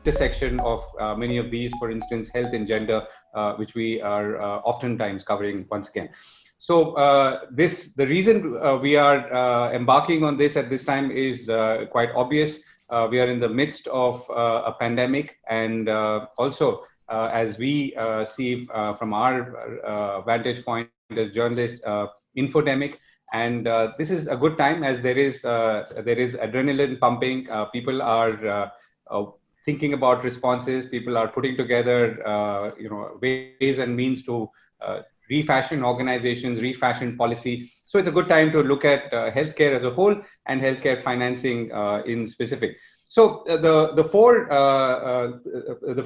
intersection of many of these, for instance, health and gender, which we are oftentimes covering once again. So the reason we are embarking on this at this time is quite obvious. We are in the midst of a pandemic, and also as we see from our vantage point as journalists, infodemic. And this is a good time, as there is adrenaline pumping. People are thinking about responses. People are putting together ways and means to refashion organizations, refashion policy. So it's a good time to look at healthcare as a whole and healthcare financing in specific. So the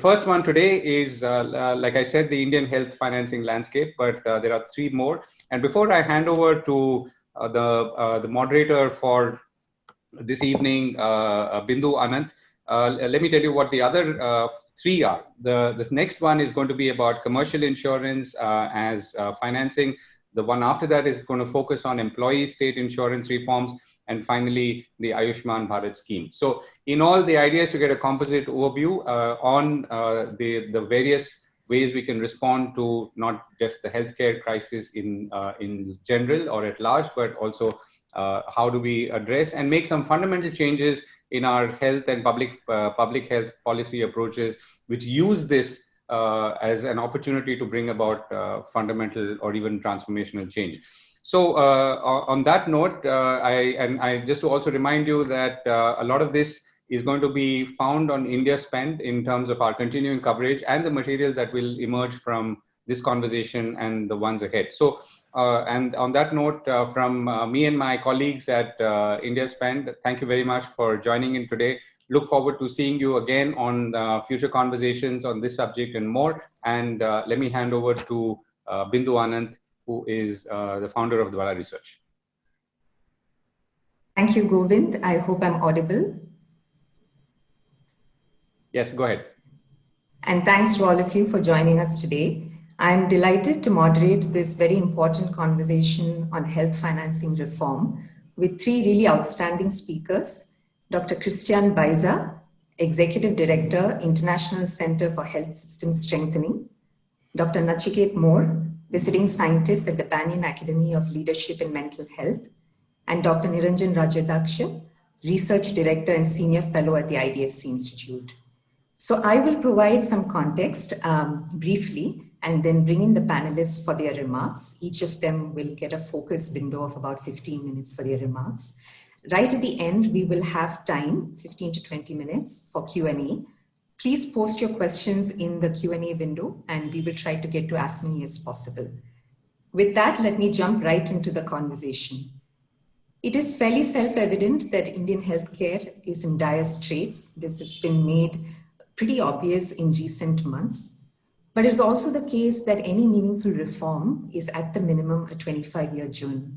first one today is, like I said, the Indian health financing landscape, but there are three more. And before I hand over to the moderator for this evening, Bindu Ananth, let me tell you what the other three are. The next one is going to be about commercial insurance as financing. The one after that is going to focus on employee state insurance reforms. And finally, the Ayushman Bharat scheme. So in all, the idea is to get a composite overview on the various ways we can respond to not just the healthcare crisis in general or at large, but also how do we address and make some fundamental changes in our health and public health policy approaches, which use this as an opportunity to bring about fundamental or even transformational change. So on that note, I just to also remind you that a lot of this is going to be found on IndiaSpend in terms of our continuing coverage and the material that will emerge from this conversation and the ones ahead. So, and on that note, from me and my colleagues at IndiaSpend, thank you very much for joining in today. Look forward to seeing you again on future conversations on this subject and more. And let me hand over to Bindu Ananth, who is the founder of Dvara Research. Thank you, Govind. I hope I'm audible. Yes, go ahead. And thanks to all of you for joining us today. I'm delighted to moderate this very important conversation on health financing reform with three really outstanding speakers: Dr. Cristian Baeza, Executive Director, International Center for Health System Strengthening; Dr. Nachiket Mor, Visiting Scientist at the Banyan Academy of Leadership in Mental Health; and Dr. Niranjan Rajadhyaksha, Research Director and Senior Fellow at the IDFC Institute. So I will provide some context briefly, and then bring in the panelists for their remarks. Each of them will get a focus window of about 15 minutes for their remarks. Right at the end, we will have time, 15 to 20 minutes for Q&A. Please post your questions in the Q&A window, and we will try to get to as many as possible. With that, let me jump right into the conversation. It is fairly self-evident that Indian healthcare is in dire straits. This has been made pretty obvious in recent months. But it's also the case that any meaningful reform is at the minimum a 25-year journey.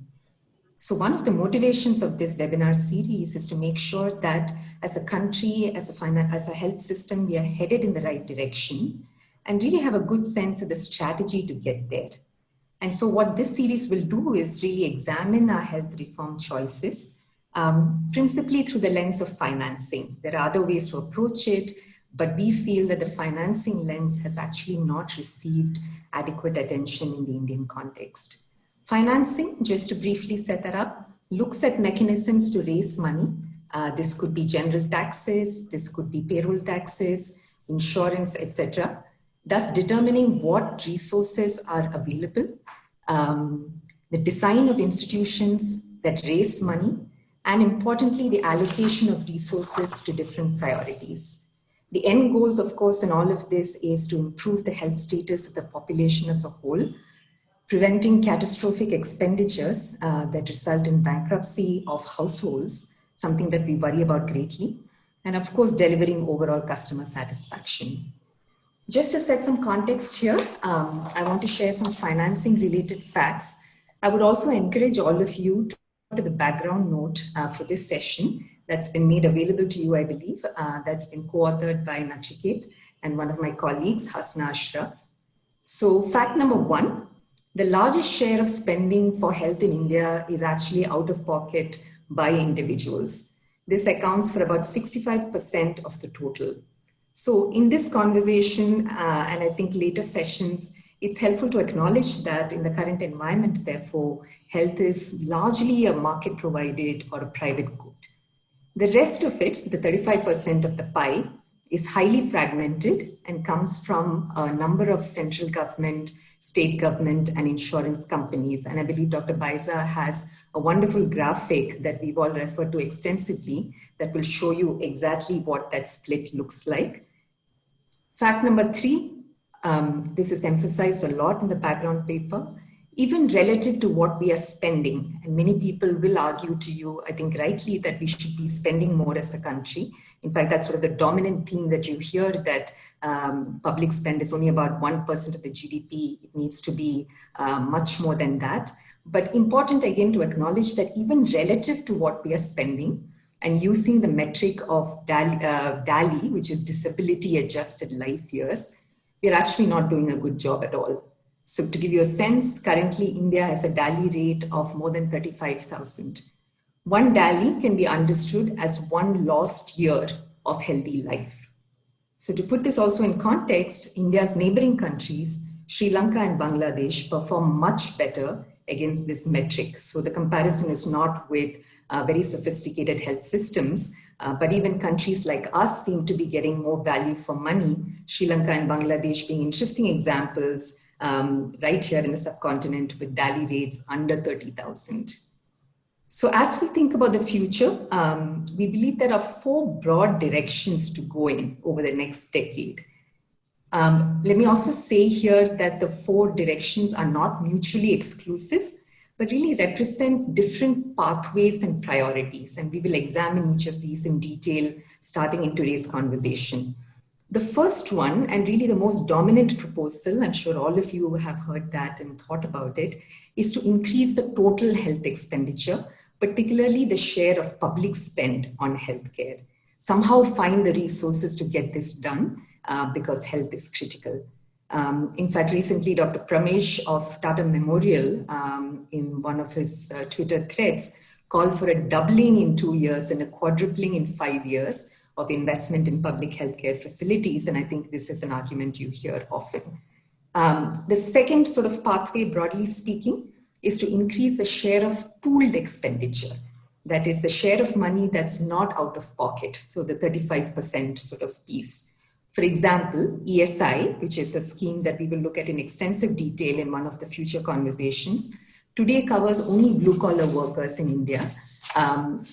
So one of the motivations of this webinar series is to make sure that as a country, as a health system, we are headed in the right direction and really have a good sense of the strategy to get there. And so what this series will do is really examine our health reform choices, principally through the lens of financing. There are other ways to approach it, but we feel that the financing lens has actually not received adequate attention in the Indian context. Financing, just to briefly set that up, looks at mechanisms to raise money. This could be general taxes, this could be payroll taxes, insurance, etc. Thus determining what resources are available, the design of institutions that raise money, and importantly, the allocation of resources to different priorities. The end goals, of course, in all of this is to improve the health status of the population as a whole, preventing catastrophic expenditures that result in bankruptcy of households, something that we worry about greatly, and of course, delivering overall customer satisfaction. Just to set some context here, I want to share some financing related facts. I would also encourage all of you to go to the background note for this session that's been made available to you, I believe, that's been co-authored by Nachiket and one of my colleagues, Hasna Ashraf. So fact number one, the largest share of spending for health in India is actually out of pocket by individuals. This accounts for about 65% of the total. So in this conversation, and I think later sessions, it's helpful to acknowledge that in the current environment, therefore, health is largely a market provided or a private good. The rest of it, the 35% of the pie, is highly fragmented and comes from a number of central government, state government, and insurance companies. And I believe Dr. Baeza has a wonderful graphic that we've all referred to extensively that will show you exactly what that split looks like. Fact number 3, this is emphasized a lot in the background paper, even relative to what we are spending. And many people will argue to you, I think rightly, that we should be spending more as a country. In fact, that's sort of the dominant theme that you hear, that public spend is only about 1% of the GDP. It needs to be much more than that. But important again to acknowledge that even relative to what we are spending, and using the metric of DALI, which is disability adjusted life years, we're actually not doing a good job at all. So to give you a sense, currently India has a DALI rate of more than 35,000. One DALI can be understood as one lost year of healthy life. So to put this also in context, India's neighboring countries, Sri Lanka and Bangladesh, perform much better against this metric. So the comparison is not with very sophisticated health systems, but even countries like us seem to be getting more value for money. Sri Lanka and Bangladesh being interesting examples right here in the subcontinent with DALI rates under 30,000. So as we think about the future, we believe there are 4 broad directions to go in over the next decade. Let me also say here that the 4 directions are not mutually exclusive, but really represent different pathways and priorities. And we will examine each of these in detail starting in today's conversation. The first one, and really the most dominant proposal, I'm sure all of you have heard that and thought about it, is to increase the total health expenditure, particularly the share of public spend on healthcare. Somehow find the resources to get this done because health is critical. In fact, recently, Dr. Pramesh of Tata Memorial, in one of his Twitter threads, called for a doubling in 2 years and a quadrupling in 5 years of investment in public healthcare facilities. And I think this is an argument you hear often. The second sort of pathway, broadly speaking, is to increase the share of pooled expenditure. That is the share of money that's not out of pocket. So the 35% sort of piece. For example, ESI, which is a scheme that we will look at in extensive detail in one of the future conversations, today covers only blue-collar workers in India.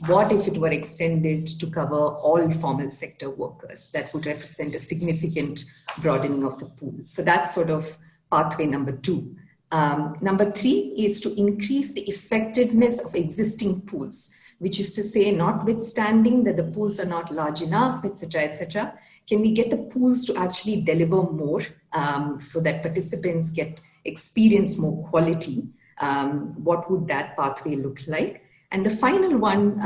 What if it were extended to cover all formal sector workers? That would represent a significant broadening of the pool. So that's sort of pathway number 2. Number 3 is to increase the effectiveness of existing pools, which is to say, notwithstanding that the pools are not large enough, etc., can we get the pools to actually deliver more so that participants get experience more quality? What would that pathway look like? And the final one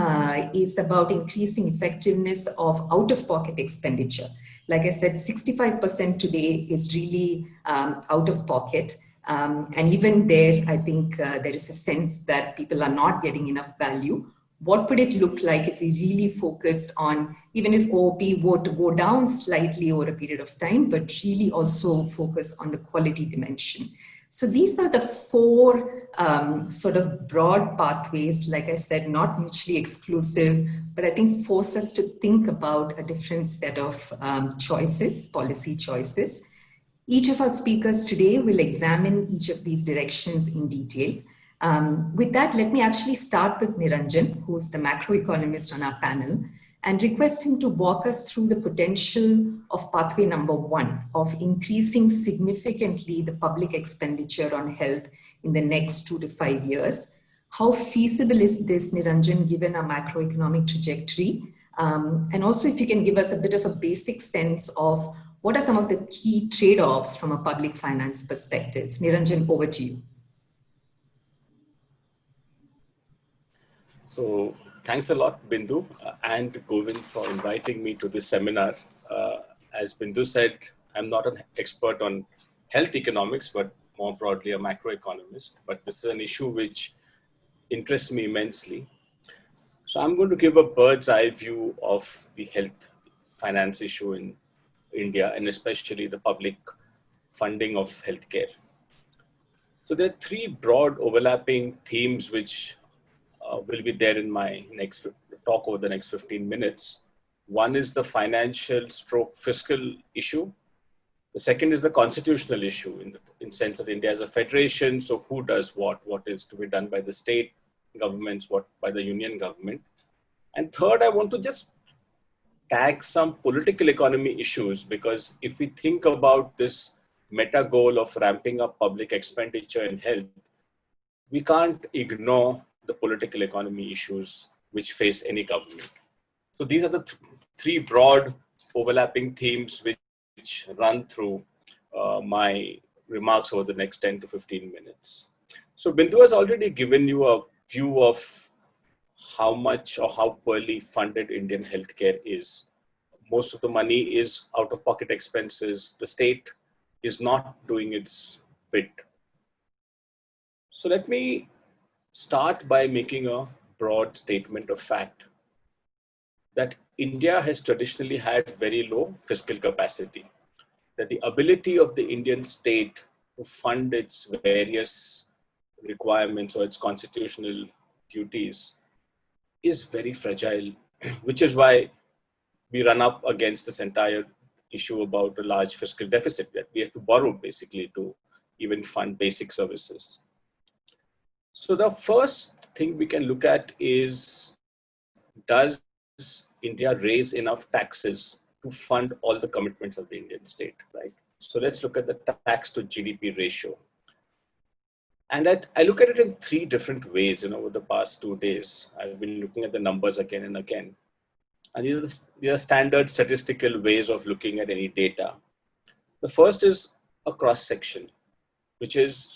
is about increasing effectiveness of out-of-pocket expenditure. Like I said, 65% today is really out of pocket. And even there, I think there is a sense that people are not getting enough value. What would it look like if we really focused on, even if OP were to go down slightly over a period of time, but really also focus on the quality dimension? So these are the 4 sort of broad pathways, like I said, not mutually exclusive, but I think force us to think about a different set of choices, policy choices. Each of our speakers today will examine each of these directions in detail. With that, let me actually start with Niranjan, who's the macroeconomist on our panel, and request him to walk us through the potential of pathway number 1 of increasing significantly the public expenditure on health in the next 2 to 5 years. How feasible is this, Niranjan, given our macroeconomic trajectory? And also if you can give us a bit of a basic sense of what are some of the key trade-offs from a public finance perspective? Niranjan, over to you. So thanks a lot, Bindu and Govind, for inviting me to this seminar. As Bindu said, I'm not an expert on health economics, but more broadly a macroeconomist. But this is an issue which interests me immensely. So I'm going to give a bird's eye view of the health finance issue in India, and especially the public funding of healthcare. So there are three broad overlapping themes which will be there in my next talk over the next 15 minutes. One is the financial stroke fiscal issue. The second is the constitutional issue in sense that India is a federation. So who does what is to be done by the state governments, what by the union government. And third, I want to just tag some political economy issues, because if we think about this meta goal of ramping up public expenditure in health, we can't ignore the political economy issues which face any government. So these are the three broad overlapping themes which run through my remarks over the next 10 to 15 minutes. So Bindu has already given you a view of how much or how poorly funded Indian healthcare is. Most of the money is out-of-pocket expenses. The state is not doing its bit. So let me start by making a broad statement of fact that India has traditionally had very low fiscal capacity, that the ability of the Indian state to fund its various requirements or its constitutional duties is very fragile, which is why we run up against this entire issue about a large fiscal deficit, that we have to borrow basically to even fund basic services. So the first thing we can look at is, does India raise enough taxes to fund all the commitments of the Indian state, right? So let's look at the tax to GDP ratio. And I look at it in three different ways, over the past 2 days. I've been looking at the numbers again and again. And these are standard statistical ways of looking at any data. The first is a cross-section, which is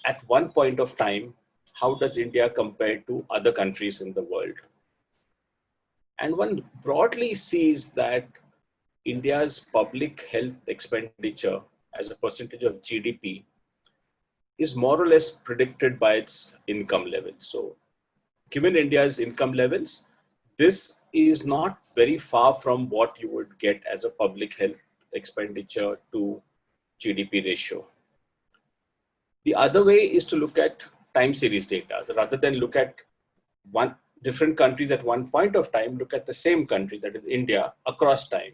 at one point of time, how does India compare to other countries in the world? And one broadly sees that India's public health expenditure as a percentage of GDP is more or less predicted by its income levels. So given India's income levels, this is not very far from what you would get as a public health expenditure to GDP ratio. The other way is to look at time series data. So rather than look at different countries at one point of time, look at the same country, that is India, across time.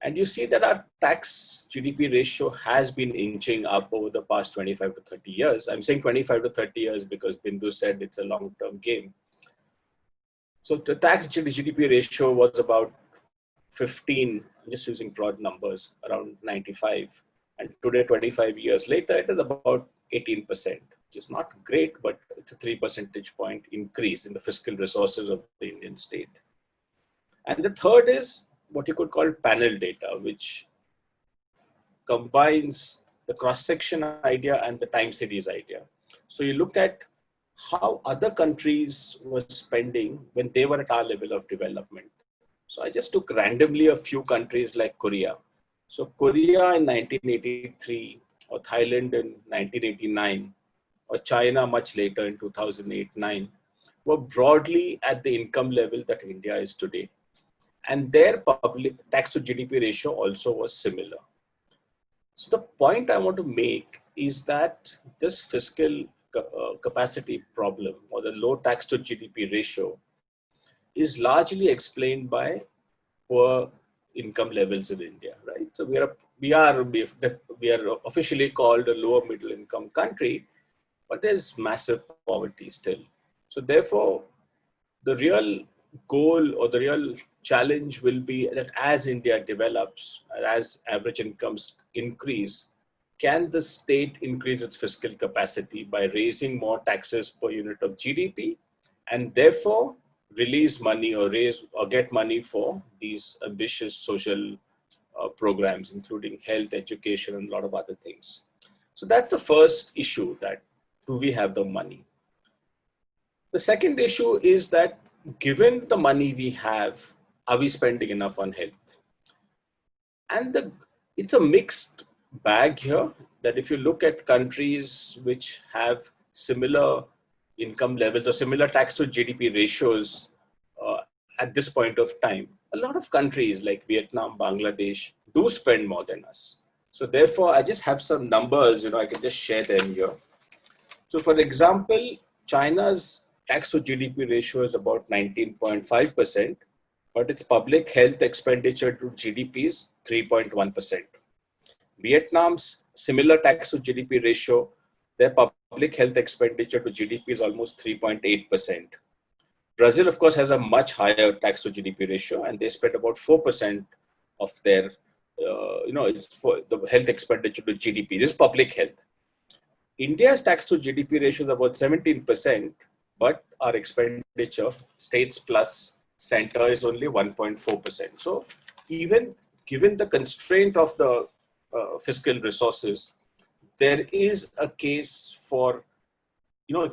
And you see that our tax GDP ratio has been inching up over the past 25 to 30 years. I'm saying 25 to 30 years because Bindu said it's a long-term game. So the tax GDP ratio was about 15, just using broad numbers, around 95. And today, 25 years later, it is about 18%, which is not great, but it's a 3 percentage point increase in the fiscal resources of the Indian state. And the third is what you could call panel data, which combines the cross-section idea and the time series idea. So you look at how other countries were spending when they were at our level of development. So I just took randomly a few countries like Korea. So Korea in 1983, or Thailand in 1989, or China much later in 2008-9, were broadly at the income level that India is today. And their public tax to GDP ratio also was similar. So the point I want to make is that this fiscal capacity problem, or the low tax to GDP ratio, is largely explained by poor income levels in India, right? So we are officially called a lower middle income country, but there's massive poverty still. So therefore, the real goal or the real challenge will be that as India develops, as average incomes increase, can the state increase its fiscal capacity by raising more taxes per unit of GDP, and therefore release money or get money for these ambitious social programs, including health, education, and a lot of other things. So that's the first issue, that do we have the money? The second issue is that given the money we have, are we spending enough on health? And it's a mixed bag here, that if you look at countries which have similar income levels or similar tax to GDP ratios at this point of time, a lot of countries like Vietnam, Bangladesh do spend more than us. So therefore, I just have some numbers, I can just share them here. So for example, China's tax to GDP ratio is about 19.5%, but its public health expenditure to GDP is 3.1%. Vietnam's similar tax to GDP ratio, their public health expenditure to GDP is almost 3.8%. Brazil, of course, has a much higher tax to GDP ratio, and they spend about 4% of their, it's for the health expenditure to GDP. This is public health. India's tax to GDP ratio is about 17%, but our expenditure, states plus center, is only 1.4%. So even given the constraint of the fiscal resources, there is a case for,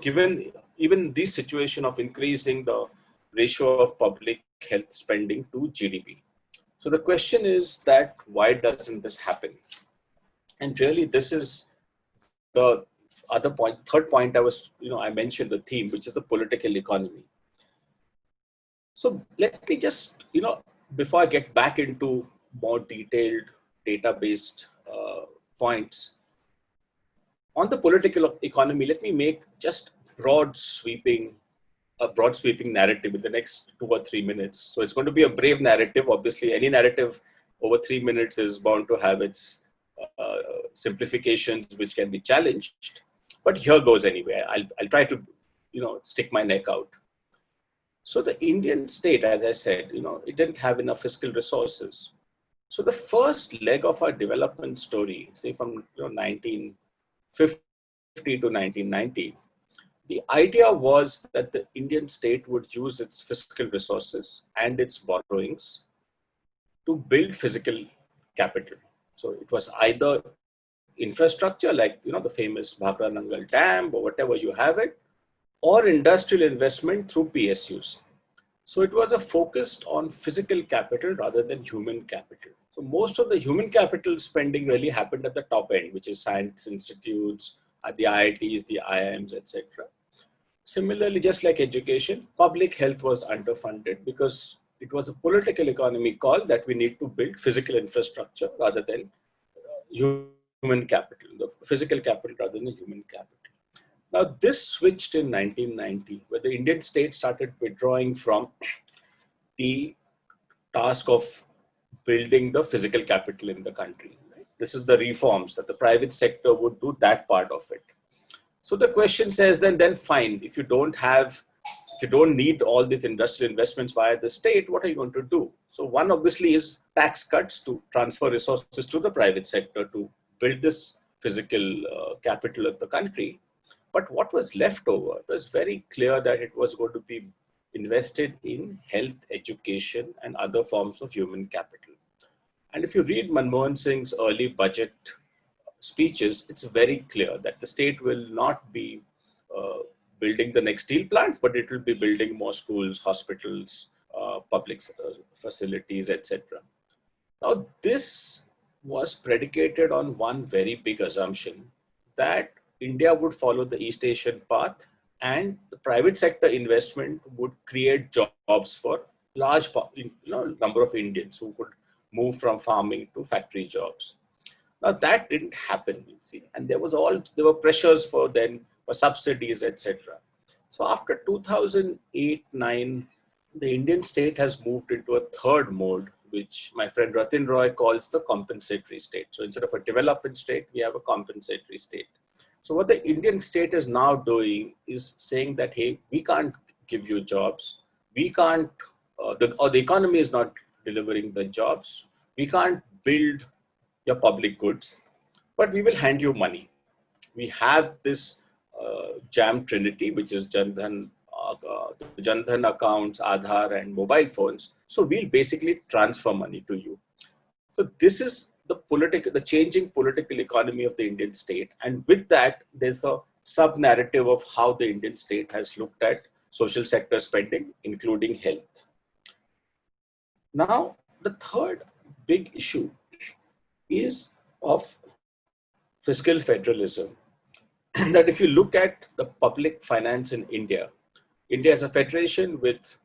given even this situation of increasing the ratio of public health spending to GDP. So the question is that why doesn't this happen? And really, this is the other point, third point I mentioned the theme, which is the political economy. So let me just, before I get back into more detailed data-based points, on the political economy, let me make just a broad sweeping narrative in the next 2 or 3 minutes. So it's going to be a brave narrative. Obviously, any narrative over 3 minutes is bound to have its simplifications, which can be challenged. But here goes anyway. I'll try to, stick my neck out. So the Indian state, as I said, it didn't have enough fiscal resources. So the first leg of our development story, say from 1950 to 1990, the idea was that the Indian state would use its fiscal resources and its borrowings to build physical capital. So it was either infrastructure like, the famous Bhakra Nangal Dam or whatever you have it, or industrial investment through PSUs. So it was a focused on physical capital rather than human capital. So most of the human capital spending really happened at the top end, which is science institutes, the IITs, the IIMs, etc. Similarly, just like education, public health was underfunded because it was a political economy call that we need to build physical infrastructure rather than human capital, the physical capital rather than the human capital. Now, this switched in 1990, where the Indian state started withdrawing from the task of building the physical capital in the country. Right? This is the reforms that the private sector would do that part of it. So the question says, then fine, if you don't need all these industrial investments via the state, what are you going to do? So one obviously is tax cuts to transfer resources to the private sector to build this physical capital of the country. But what was left over, it was very clear that it was going to be invested in health, education, and other forms of human capital. And if you read Manmohan Singh's early budget speeches, it's very clear that the state will not be building the next steel plant, but it will be building more schools, hospitals, public facilities, etc. Now, this was predicated on one very big assumption, that India would follow the East Asian path and the private sector investment would create jobs for large number of Indians who could move from farming to factory jobs. Now that didn't happen, you see, and there were pressures for subsidies, etc. So after 2008-9, the Indian state has moved into a third mode, which my friend Ratin Roy calls the compensatory state. So instead of a development state, we have a compensatory state. So what the Indian state is now doing is saying that, hey, we can't give you jobs. We can't, the economy is not delivering the jobs. We can't build your public goods, but we will hand you money. We have this jam trinity, which is Jan Dhan accounts, Aadhaar, and mobile phones. So we'll basically transfer money to you. So this is the changing political economy of the Indian state. And with that, there's a sub-narrative of how the Indian state has looked at social sector spending, including health. Now, the third big issue is of fiscal federalism. That if you look at the public finance in India, India is a federation with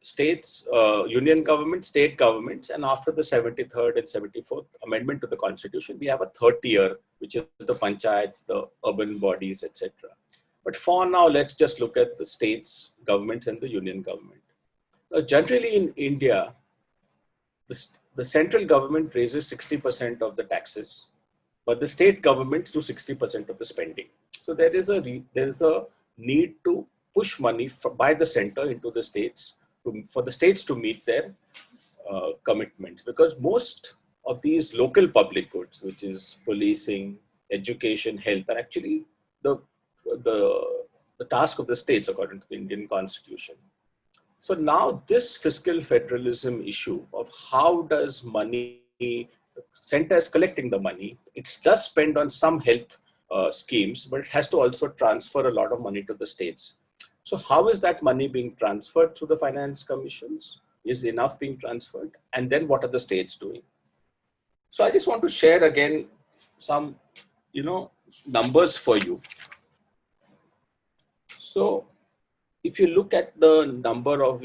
states, union government, state governments, and after the 73rd and 74th amendment to the constitution, we have a third tier, which is the panchayats, the urban bodies, etc. But for now, let's just look at the states, governments, and the union government. Generally in India, the central government raises 60% of the taxes, but the state governments do 60% of the spending. So there is a need to push money by the center into the states for the states to meet their commitments, because most of these local public goods, which is policing, education, health, are actually the task of the states according to the Indian Constitution. So now this fiscal federalism issue of how does money, center is collecting the money, it does spend on some health schemes, but it has to also transfer a lot of money to the states. So how is that money being transferred through the finance commissions? Is enough being transferred? And then what are the states doing? So I just want to share again some, numbers for you. So if you look at the number of,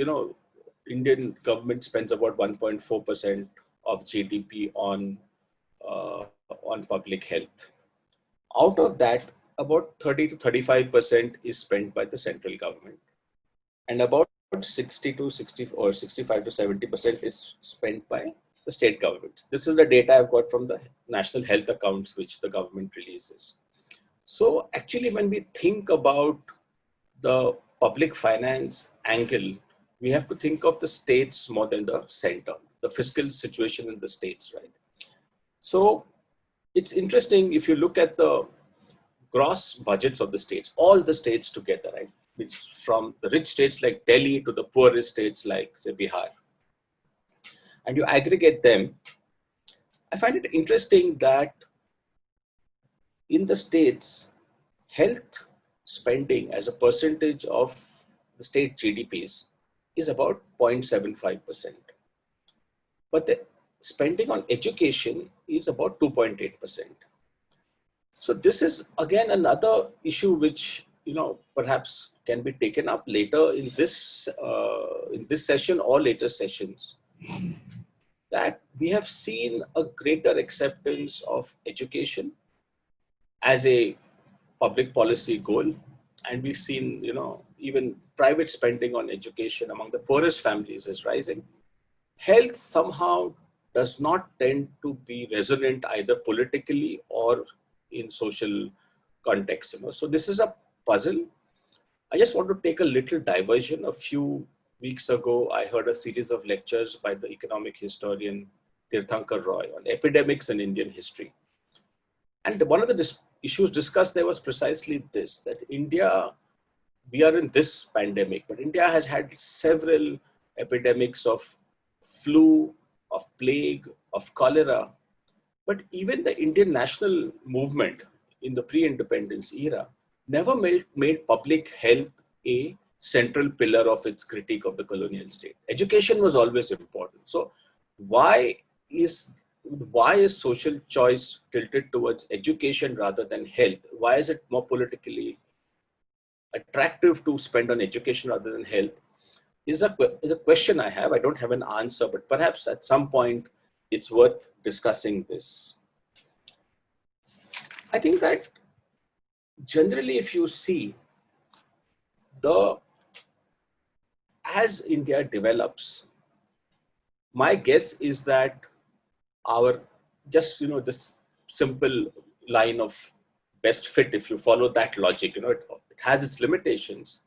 Indian government spends about 1.4% of GDP on public health. Out of that, about 30 to 35% is spent by the central government, and about 60 to 60 or 65 to 70% is spent by the state governments. This is the data I've got from the national health accounts, which the government releases. So actually, when we think about the public finance angle, we have to think of the states more than the center, the fiscal situation in the states, right? So it's interesting if you look at the gross budgets of the states, all the states together, right? Which from the rich states like Delhi to the poorest states like, say, Bihar. And you aggregate them, I find it interesting that in the states, health spending as a percentage of the state GDPs is about 0.75%. But the spending on education is about 2.8%. So this is again another issue which perhaps can be taken up later in this session or later sessions, that we have seen a greater acceptance of education as a public policy goal, and we've seen even private spending on education among the poorest families is rising. Health somehow does not tend to be resonant either politically or in social context. So this is a puzzle. I just want to take a little diversion. A few weeks ago, I heard a series of lectures by the economic historian Tirthankar Roy on epidemics in Indian history. And one of the issues discussed there was precisely this, that India, we are in this pandemic, but India has had several epidemics of flu, of plague, of cholera. But even the Indian national movement in the pre-independence era never made public health a central pillar of its critique of the colonial state. Education was always important. So why is social choice tilted towards education rather than health? Why is it more politically attractive to spend on education rather than health? Is a question I have. I don't have an answer, but perhaps at some point it's worth discussing this. I think that generally, if you see as India develops, my guess is that this simple line of best fit, if you follow that logic, it has its limitations,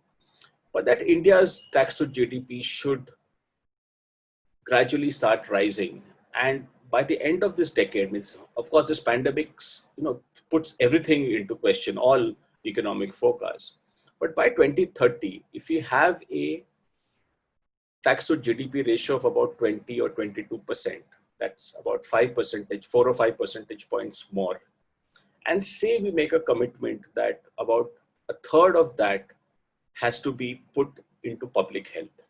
but that India's tax to GDP should gradually start rising. And by the end of this decade, of course, this pandemic, puts everything into question, all economic forecasts. But by 2030, if we have a tax to GDP ratio of about 20 or 22%, that's about 4 or 5 percentage points more. And say we make a commitment that about a third of that has to be put into public health.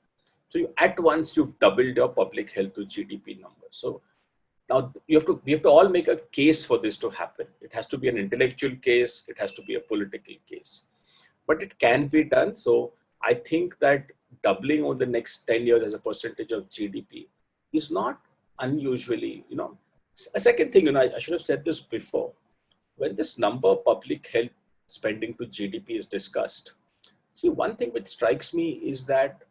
So at once you've doubled your public health to GDP number. So now we have to all make a case for this to happen. It has to be an intellectual case. It has to be a political case, but it can be done. So I think that doubling over the next 10 years as a percentage of GDP is not unusually, A second thing, I should have said this before. When this number public health spending to GDP is discussed, see, one thing which strikes me is that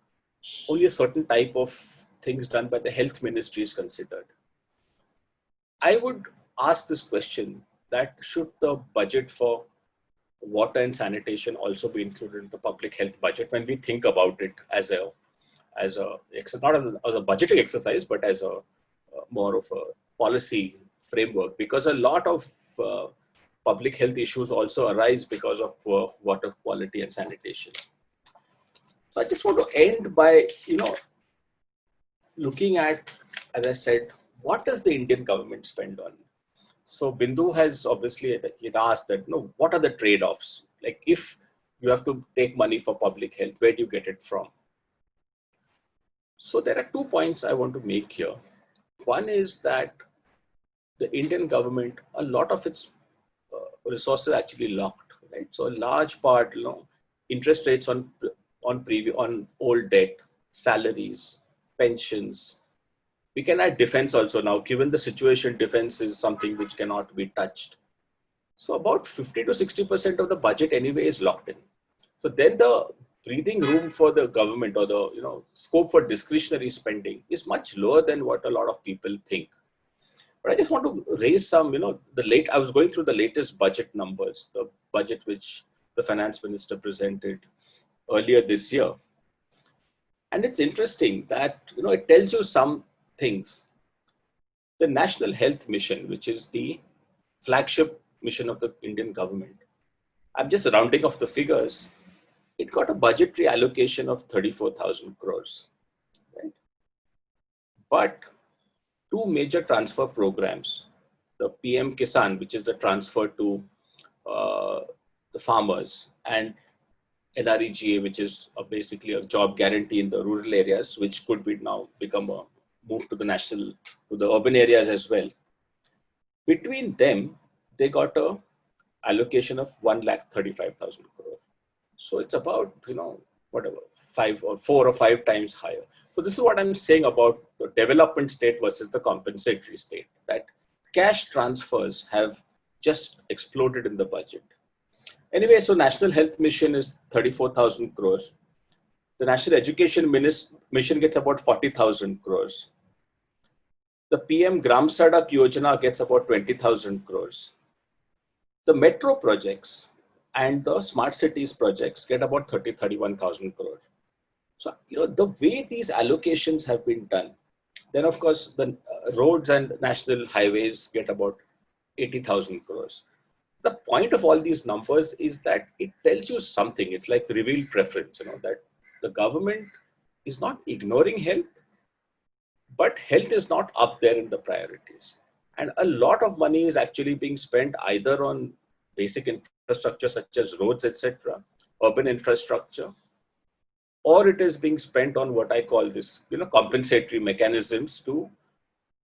only a certain type of things done by the health ministry is considered. I would ask this question, that should the budget for water and sanitation also be included in the public health budget when we think about it as not as a budgeting exercise, but as a more of a policy framework, because a lot of public health issues also arise because of poor water quality and sanitation. So I just want to end by, looking at, as I said, what does the Indian government spend on? So Bindu has obviously asked that, what are the trade-offs? Like, if you have to take money for public health, where do you get it from? So there are 2 points I want to make here. One is that the Indian government, a lot of its resources are actually locked, right? So a large part, interest rates on old debt, salaries, pensions. We can add defense also now. Given the situation, defense is something which cannot be touched. So about 50 to 60% of the budget anyway is locked in. So then the breathing room for the government, or the scope for discretionary spending, is much lower than what a lot of people think. But I just want to raise some, I was going through the latest budget numbers, the budget which the finance minister presented earlier this year. And it's interesting that, it tells you some things. The National Health Mission, which is the flagship mission of the Indian government, I'm just rounding off the figures, it got a budgetary allocation of 34,000 crores. Right? But two major transfer programs, the PM Kisan, which is the transfer to the farmers, and LREGA, which is basically a job guarantee in the rural areas, which could be now become a move to the urban areas as well. Between them, they got a allocation of 1,35,000 crore. So it's about, 4 or 5 times higher. So this is what I'm saying about the development state versus the compensatory state, that cash transfers have just exploded in the budget. Anyway, so National Health Mission is 34,000 crores. The National Education Mission gets about 40,000 crores. The PM Gram Sadak Yojana gets about 20,000 crores. The metro projects and the smart cities projects get about 31,000 crores. So, the way these allocations have been done, then of course, the roads and national highways get about 80,000 crores. The point of all these numbers is that it tells you something. It's like revealed preference, that the government is not ignoring health, but health is not up there in the priorities. And a lot of money is actually being spent either on basic infrastructure such as roads, etc., urban infrastructure, or it is being spent on what I call this, compensatory mechanisms to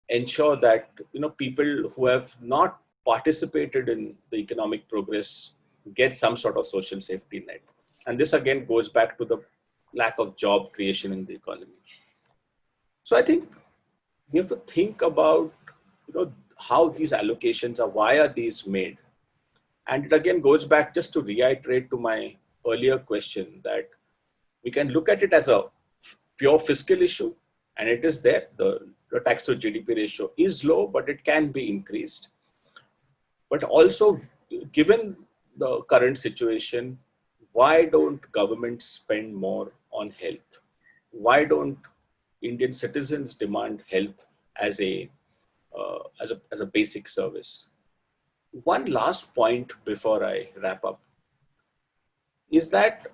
ensure that, people who have not participated in the economic progress get some sort of social safety net. And this again goes back to the lack of job creation in the economy. So I think we have to think about, how these allocations are, why are these made? And it again goes back, just to reiterate to my earlier question, that we can look at it as a pure fiscal issue, and it is there. The tax to GDP ratio is low, but it can be increased. But also, given the current situation, why don't governments spend more on health? Why don't Indian citizens demand health as a basic service? One last point before I wrap up is that,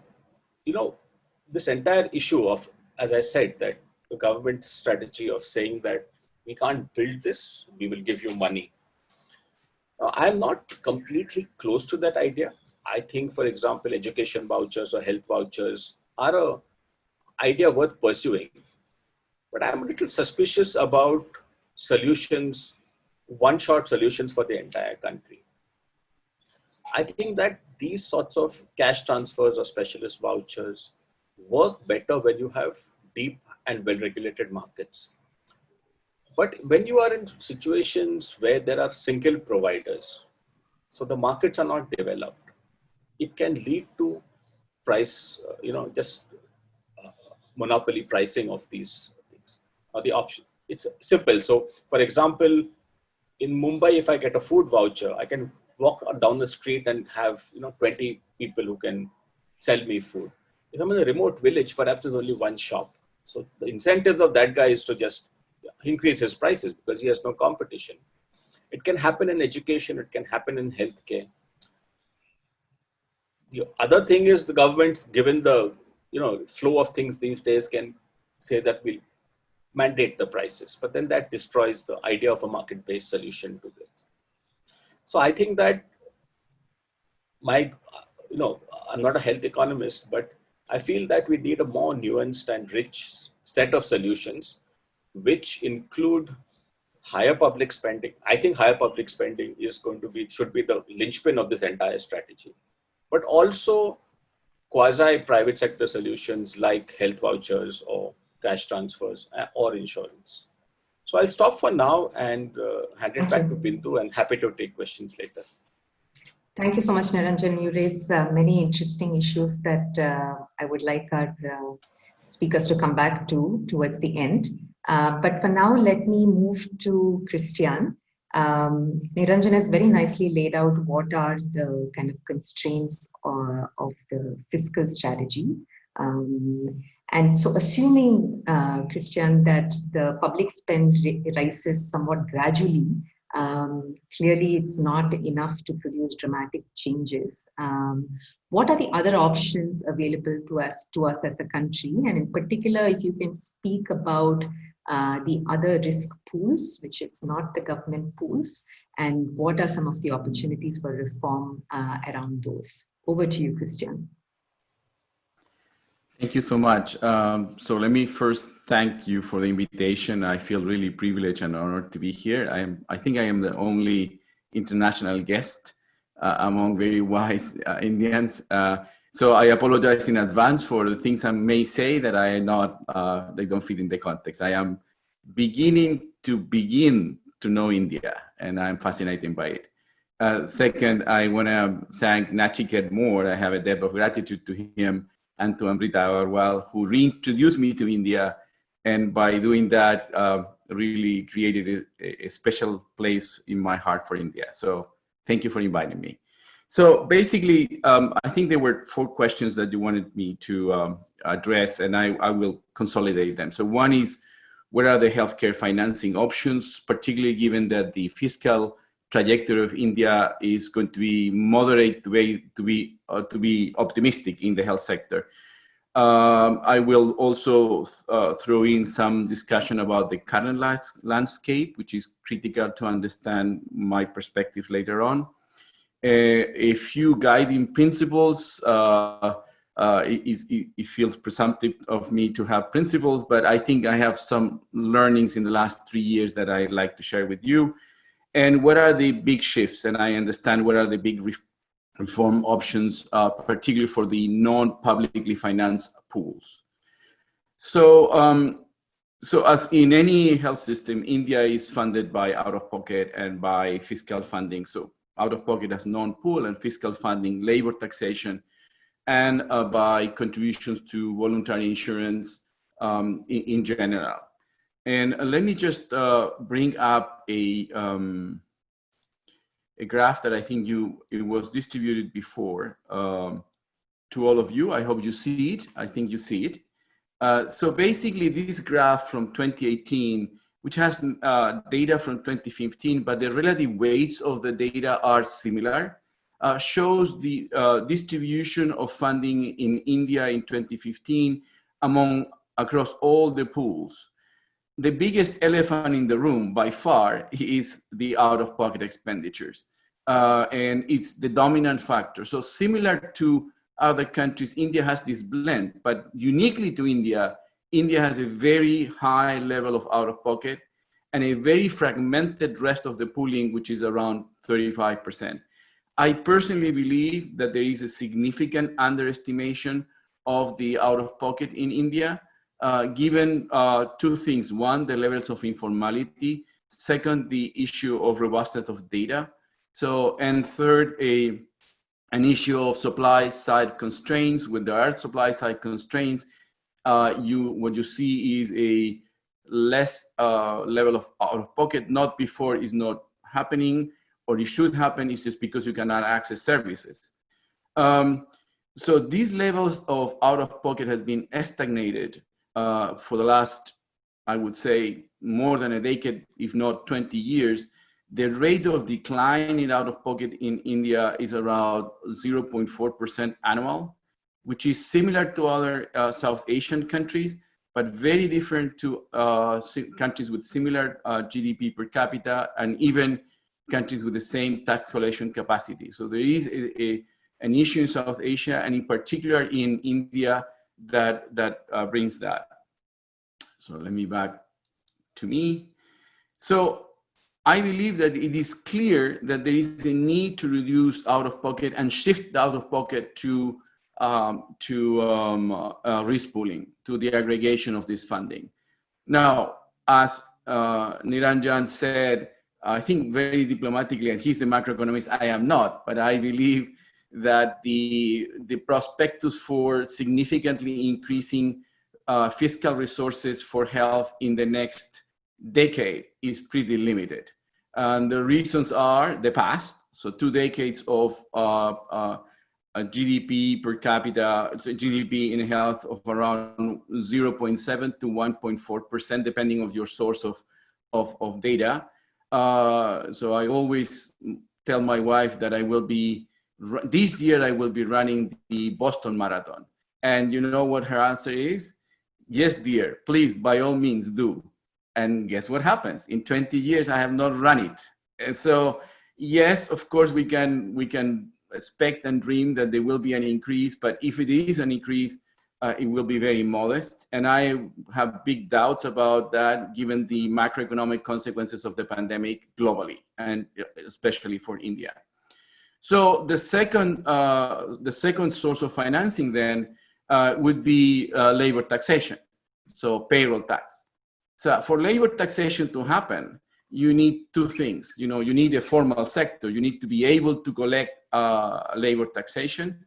this entire issue of, as I said, that the government strategy of saying that we can't build this, we will give you money. Now, I'm not completely close to that idea. I think, for example, education vouchers or health vouchers are an idea worth pursuing. But I'm a little suspicious about solutions, one-shot solutions for the entire country. I think that these sorts of cash transfers or specialist vouchers work better when you have deep and well-regulated markets. But when you are in situations where there are single providers, so the markets are not developed, it can lead to price, just monopoly pricing of these things. Or the option, it's simple. So, for example, in Mumbai, if I get a food voucher, I can walk down the street and have 20 people who can sell me food. If I'm in a remote village, perhaps there's only one shop. So the incentives of that guy is to just increase his prices because he has no competition. It can happen in education. It can happen in healthcare. The other thing is the government, given the flow of things these days, can say that we'll mandate the prices, but then that destroys the idea of a market-based solution to this. So I think that I'm not a health economist, but I feel that we need a more nuanced and rich set of solutions, which include higher public spending. I think higher public spending should be the linchpin of this entire strategy, but also quasi private sector solutions like health vouchers or cash transfers or insurance. So I'll stop for now and hand it back to Bindu, and happy to take questions later. Thank you so much, Niranjan. You raised many interesting issues that I would like our speakers to come back to towards the end. But for now, let me move to Cristian. Niranjan has very nicely laid out what are the kind of constraints of the fiscal strategy. And so assuming, Cristian, that the public spend rises somewhat gradually, clearly it's not enough to produce dramatic changes. What are the other options available to us as a country? And in particular, if you can speak about the other risk pools, which is not the government pools, and what are some of the opportunities for reform around those? Over to you, Cristian. Thank you so much. So let me first thank you for the invitation. I feel really privileged and honored to be here. I think I am the only international guest among very wise Indians. So I apologize in advance for the things I may say that they don't fit in the context. I am beginning to know India, and I'm fascinated by it. Second, I want to thank Nachiket Mor. I have a debt of gratitude to him and to Amrita Agarwal, who reintroduced me to India, and by doing that, really created a special place in my heart for India. So thank you for inviting me. So basically, I think there were 4 questions that you wanted me to address, and I will consolidate them. So one is, what are the healthcare financing options, particularly given that the fiscal trajectory of India is going to be moderate to be optimistic in the health sector. I will also throw in some discussion about the current landscape, which is critical to understand my perspective later on. A few guiding principles. It feels presumptive of me to have principles, but I think I have some learnings in the last 3 years that I'd like to share with you. And what are the big shifts? And I understand what are the big reform options, particularly for the non-publicly financed pools. So, so as in any health system, India is funded by out-of-pocket and by fiscal funding. So out-of-pocket as non-pool, and fiscal funding, labor taxation, and by contributions to voluntary insurance in general. And let me just bring up a graph that I think it was distributed before to all of you. I hope you see it. I think you see it. So basically, this graph from 2018, which has data from 2015, but the relative weights of the data are similar, shows the distribution of funding in India in 2015 across all the pools. The biggest elephant in the room by far is the out-of-pocket expenditures. And it's the dominant factor. So similar to other countries, India has this blend, but uniquely to India, India has a very high level of out-of-pocket and a very fragmented rest of the pooling, which is around 35%. I personally believe that there is a significant underestimation of the out-of-pocket in India, given two things. One, the levels of informality. Second, the issue of robustness of data. So, and third, an issue of supply side constraints. When there are supply side constraints, what you see is a less level of out-of-pocket. Not before is not happening, or it should happen. It's just because you cannot access services. So these levels of out-of-pocket has been stagnated for the last, I would say, more than a decade, if not 20 years. The rate of decline in out-of-pocket in India is around 0.4% annual, which is similar to other South Asian countries, but very different to countries with similar GDP per capita, and even countries with the same tax collection capacity. So there is an issue in South Asia, and in particular in India, that brings that. So let me back to me. So I believe that it is clear that there is a need to reduce out-of-pocket and shift the out-of-pocket to risk pooling, to the aggregation of this funding. Now, as Niranjan said, I think very diplomatically, and he's a macroeconomist, I am not, but I believe that the prospectus for significantly increasing fiscal resources for health in the next decade is pretty limited. And the reasons are the past, so 2 decades of GDP per capita, so GDP in health of around 0.7 to 1.4%, depending on your source of data. So I always tell my wife that this year I will be running the Boston Marathon. And you know what her answer is? Yes, dear, please, by all means do. And guess what happens? In 20 years, I have not run it. And so, yes, of course, we can expect and dream that there will be an increase, but if it is an increase, it will be very modest. And I have big doubts about that, given the macroeconomic consequences of the pandemic globally, and especially for India. So the second source of financing then would be labor taxation, so payroll tax. So for labor taxation to happen, you need two things. You need a formal sector. You need to be able to collect labor taxation.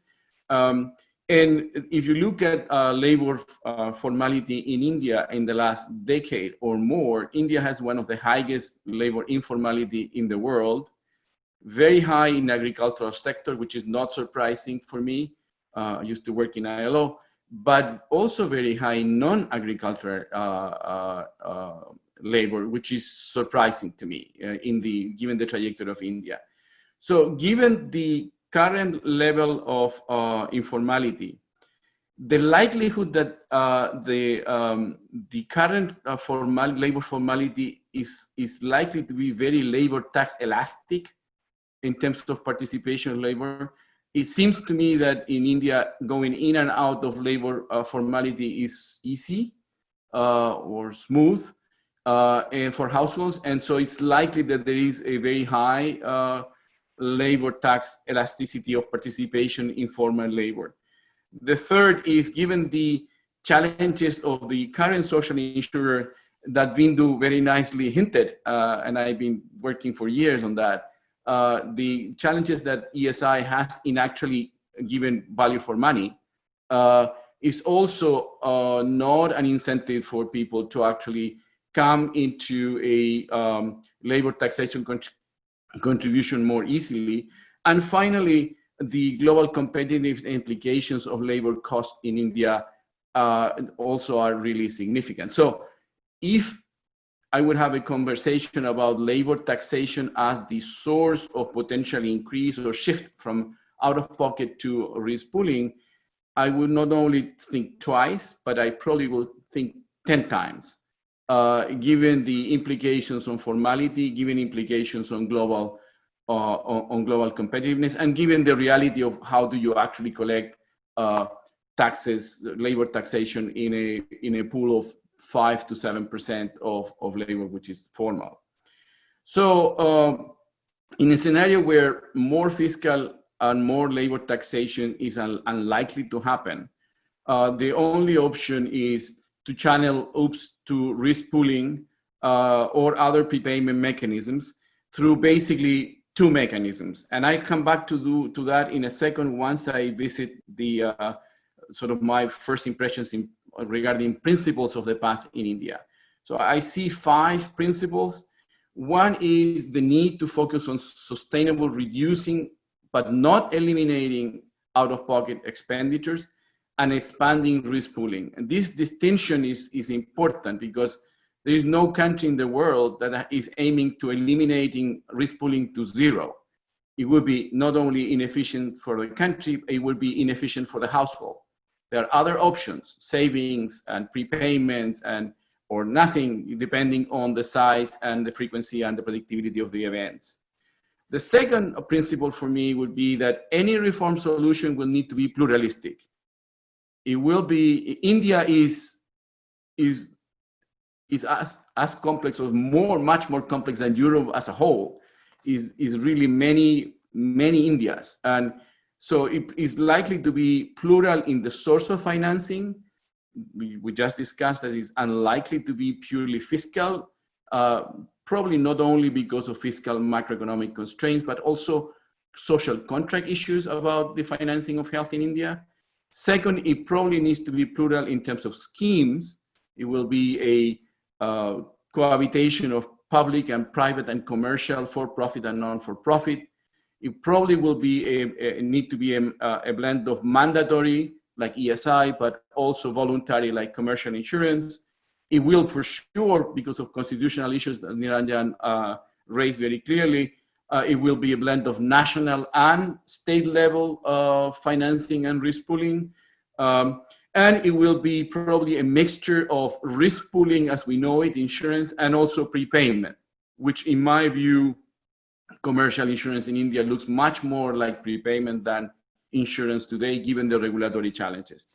And if you look at labor formality in India in the last decade or more, India has one of the highest labor informality in the world, very high in agricultural sector, which is not surprising for me. I used to work in ILO. But also very high non-agricultural labor, which is surprising to me given the trajectory of India. So given the current level of informality, the likelihood that the current labor formality is likely to be very labor tax elastic in terms of participation of labor. It seems to me that in India, going in and out of labor formality is easy or smooth and for households. And so it's likely that there is a very high labor tax elasticity of participation in formal labor. The third is, given the challenges of the current social insurer that Bindu very nicely hinted, and I've been working for years on that, the challenges that ESI has in actually giving value for money is also not an incentive for people to actually come into a labor taxation contribution more easily. And finally, the global competitive implications of labor cost in India also are really significant. So if I would have a conversation about labor taxation as the source of potential increase or shift from out-of-pocket to risk pooling, I would not only think twice, but I probably will think 10 times, given the implications on formality, given implications on global competitiveness, and given the reality of how do you actually collect taxes, labor taxation in a pool of 5 to 7% of labor, which is formal. So in a scenario where more fiscal and more labor taxation is unlikely to happen, the only option is to channel OOPs to risk pooling or other prepayment mechanisms through basically two mechanisms. And I come back to that in a second once I visit the sort of my first impressions regarding principles of the path in India. So I see 5 principles. One is the need to focus on sustainable reducing, but not eliminating out-of-pocket expenditures, and expanding risk pooling. And this distinction is important because there is no country in the world that is aiming to eliminating risk pooling to zero. It would be not only inefficient for the country, it would be inefficient for the household. There are other options, savings and prepayments or nothing, depending on the size and the frequency and the predictability of the events. The second principle for me would be that any reform solution will need to be pluralistic. It will be, India is as complex or much more complex than Europe as a whole, is really many Indias. And so it is likely to be plural in the source of financing. We just discussed that it's unlikely to be purely fiscal, probably not only because of fiscal macroeconomic constraints, but also social contract issues about the financing of health in India. Second, it probably needs to be plural in terms of schemes. It will be a cohabitation of public and private and commercial, for-profit and non-for-profit. It probably will be need to be a blend of mandatory, like ESI, but also voluntary, like commercial insurance. It will, for sure, because of constitutional issues that Niranjan raised very clearly, it will be a blend of national and state level financing and risk pooling. And it will be probably a mixture of risk pooling as we know it, insurance, and also prepayment, which in my view, commercial insurance in India looks much more like prepayment than insurance today, given the regulatory challenges.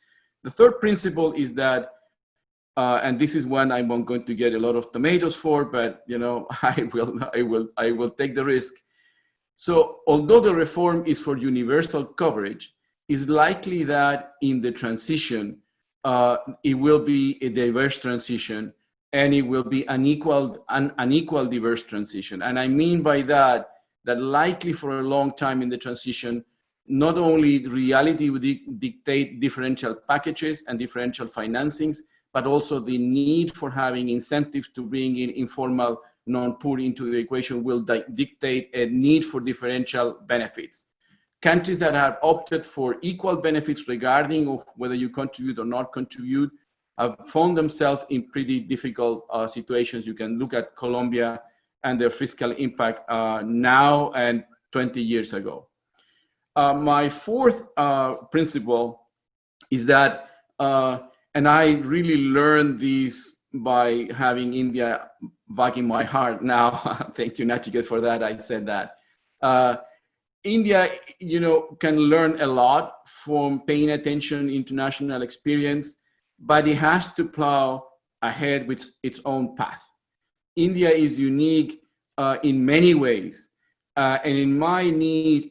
The third principle is that, and this is one I'm going to get a lot of tomatoes for, but you know, I will take the risk. So although the reform is for universal coverage, it's likely that in the transition, it will be a diverse transition, and it will be an equal diverse transition. And I mean by that likely for a long time in the transition, not only reality would dictate differential packages and differential financings, but also the need for having incentives to bring in informal non-poor into the equation will dictate a need for differential benefits. Countries that have opted for equal benefits regarding of whether you contribute or not contribute have found themselves in pretty difficult situations. You can look at Colombia and their fiscal impact now and 20 years ago. My fourth principle is that, and I really learned this by having India back in my heart now. Thank you, Nachiket, for that. I said that. India, you know, can learn a lot from paying attention to international experience, but it has to plow ahead with its own path. India is unique in many ways, and in my need,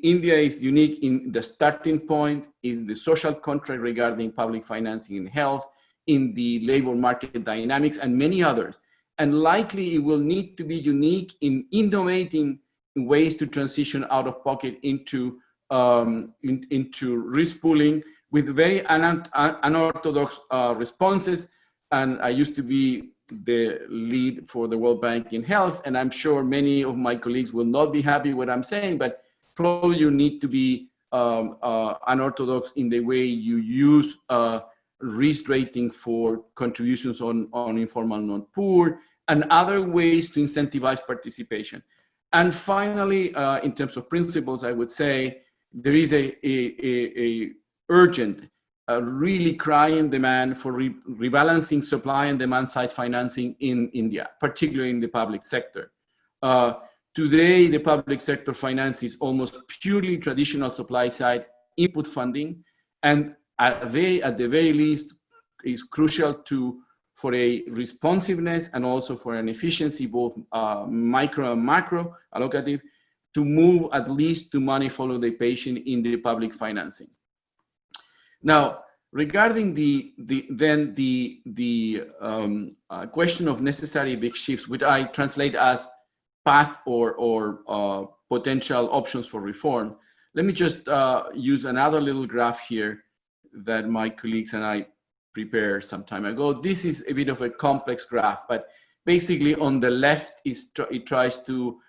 India is unique in the starting point, in the social contract regarding public financing in health, in the labor market dynamics, and many others. And likely it will need to be unique in innovating ways to transition out of pocket into risk pooling with very unorthodox responses. And I used to be the lead for the World Bank in health, and I'm sure many of my colleagues will not be happy with what I'm saying, but probably you need to be unorthodox in the way you use risk rating for contributions on informal non-poor and other ways to incentivize participation. And finally, in terms of principles, I would say there is a urgent, really crying demand for rebalancing supply and demand side financing in India, particularly in the public sector. Today, the public sector finance is almost purely traditional supply side input funding, and at the very least is crucial for a responsiveness and also for an efficiency, both micro and macro allocative, to move at least to money follow the patient in the public financing. Now, regarding the question of necessary big shifts, which I translate as path or potential options for reform, let me just use another little graph here that my colleagues and I prepared some time ago. This is a bit of a complex graph, but basically on the left it tries to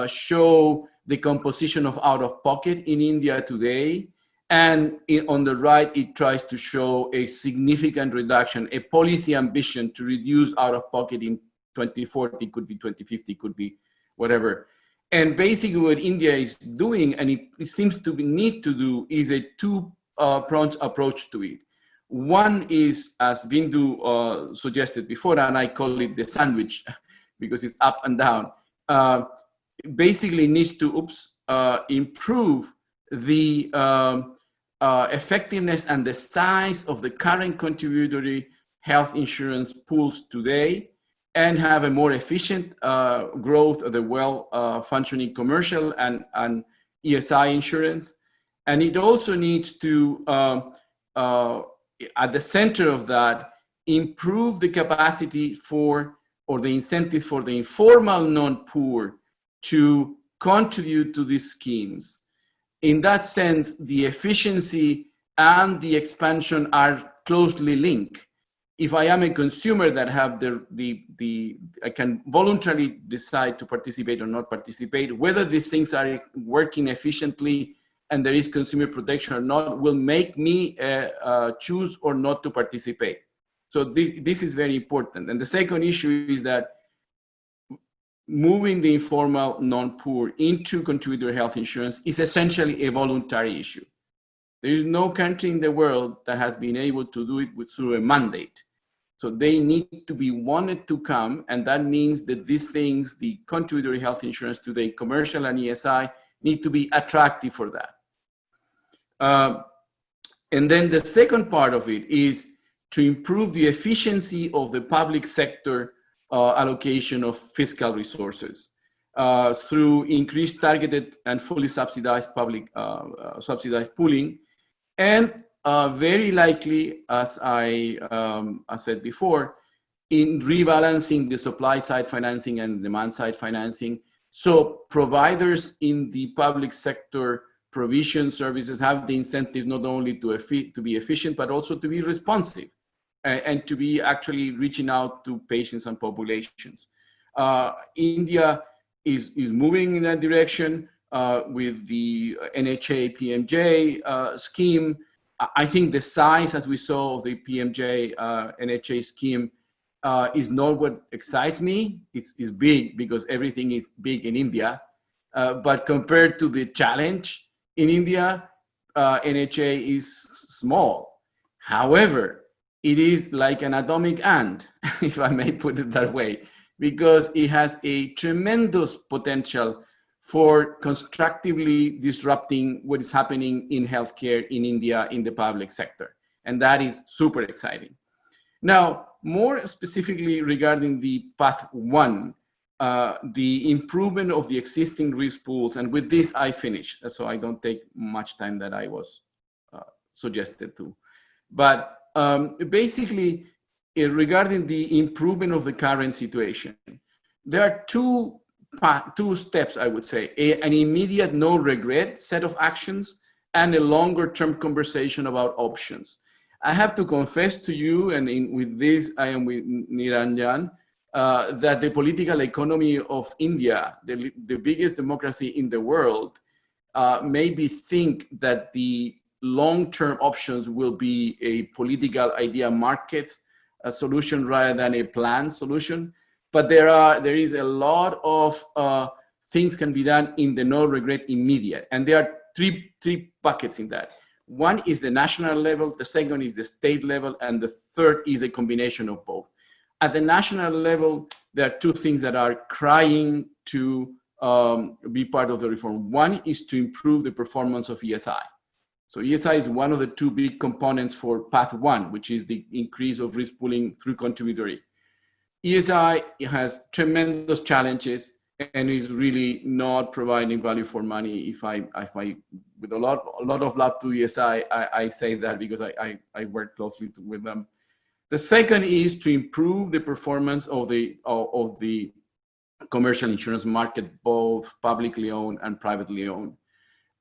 show the composition of out-of-pocket in India today. And on the right, it tries to show a significant reduction, a policy ambition to reduce out-of-pocket in 2040, could be 2050, could be whatever. And basically what India is doing, and it seems to need to do, is a two-pronged approach to it. One is, as Bindu suggested before, and I call it the sandwich because it's up and down, basically needs to improve the effectiveness and the size of the current contributory health insurance pools today, and have a more efficient growth of the well-functioning commercial and ESI insurance. And it also needs to, at the center of that, improve the capacity for, or the incentives for the informal non-poor to contribute to these schemes. In that sense, the efficiency and the expansion are closely linked. If I am a consumer that have I can voluntarily decide to participate or not participate, whether these things are working efficiently and there is consumer protection or not will make me choose or not to participate. So this is very important. And the second issue is that moving the informal non-poor into contributory health insurance is essentially a voluntary issue. There is no country in the world that has been able to do it through a mandate. So they need to be wanted to come, and that means that these things, the contributory health insurance today, commercial and ESI, need to be attractive for that. And then the second part of it is to improve the efficiency of the public sector allocation of fiscal resources through increased targeted and fully subsidized public subsidized pooling, and very likely, as I said before, in rebalancing the supply side financing and demand side financing. So providers in the public sector provision services have the incentive not only to be efficient, but also to be responsive and to be actually reaching out to patients and populations. India is moving in that direction with the NHA PMJ scheme. I think the size, as we saw, of the PMJ NHA scheme is not what excites me. It's big because everything is big in India. But compared to the challenge in India, NHA is small. However, it is like an atomic ant, if I may put it that way, because it has a tremendous potential for constructively disrupting what is happening in healthcare in India in the public sector. And that is super exciting. Now, more specifically regarding the path one, the improvement of the existing risk pools, and with this I finish, so I don't take much time that I was suggested to. But basically, regarding the improvement of the current situation, there are two steps, I would say, an immediate no regret set of actions and a longer term conversation about options. I have to confess to you, and with this I am with Niranjan, that the political economy of India, the biggest democracy in the world, maybe think that the long-term options will be a political idea market solution rather than a planned solution. But there is a lot of things can be done in the no regret immediate. And there are three buckets in that. One is the national level, the second is the state level, and the third is a combination of both. At the national level, there are two things that are crying to be part of the reform. One is to improve the performance of ESI. So ESI is one of the two big components for path one, which is the increase of risk pooling through contributory. ESI has tremendous challenges, and is really not providing value for money. If I with a lot of love to ESI, I say that because I work closely with them. The second is to improve the performance of the commercial insurance market, both publicly owned and privately owned.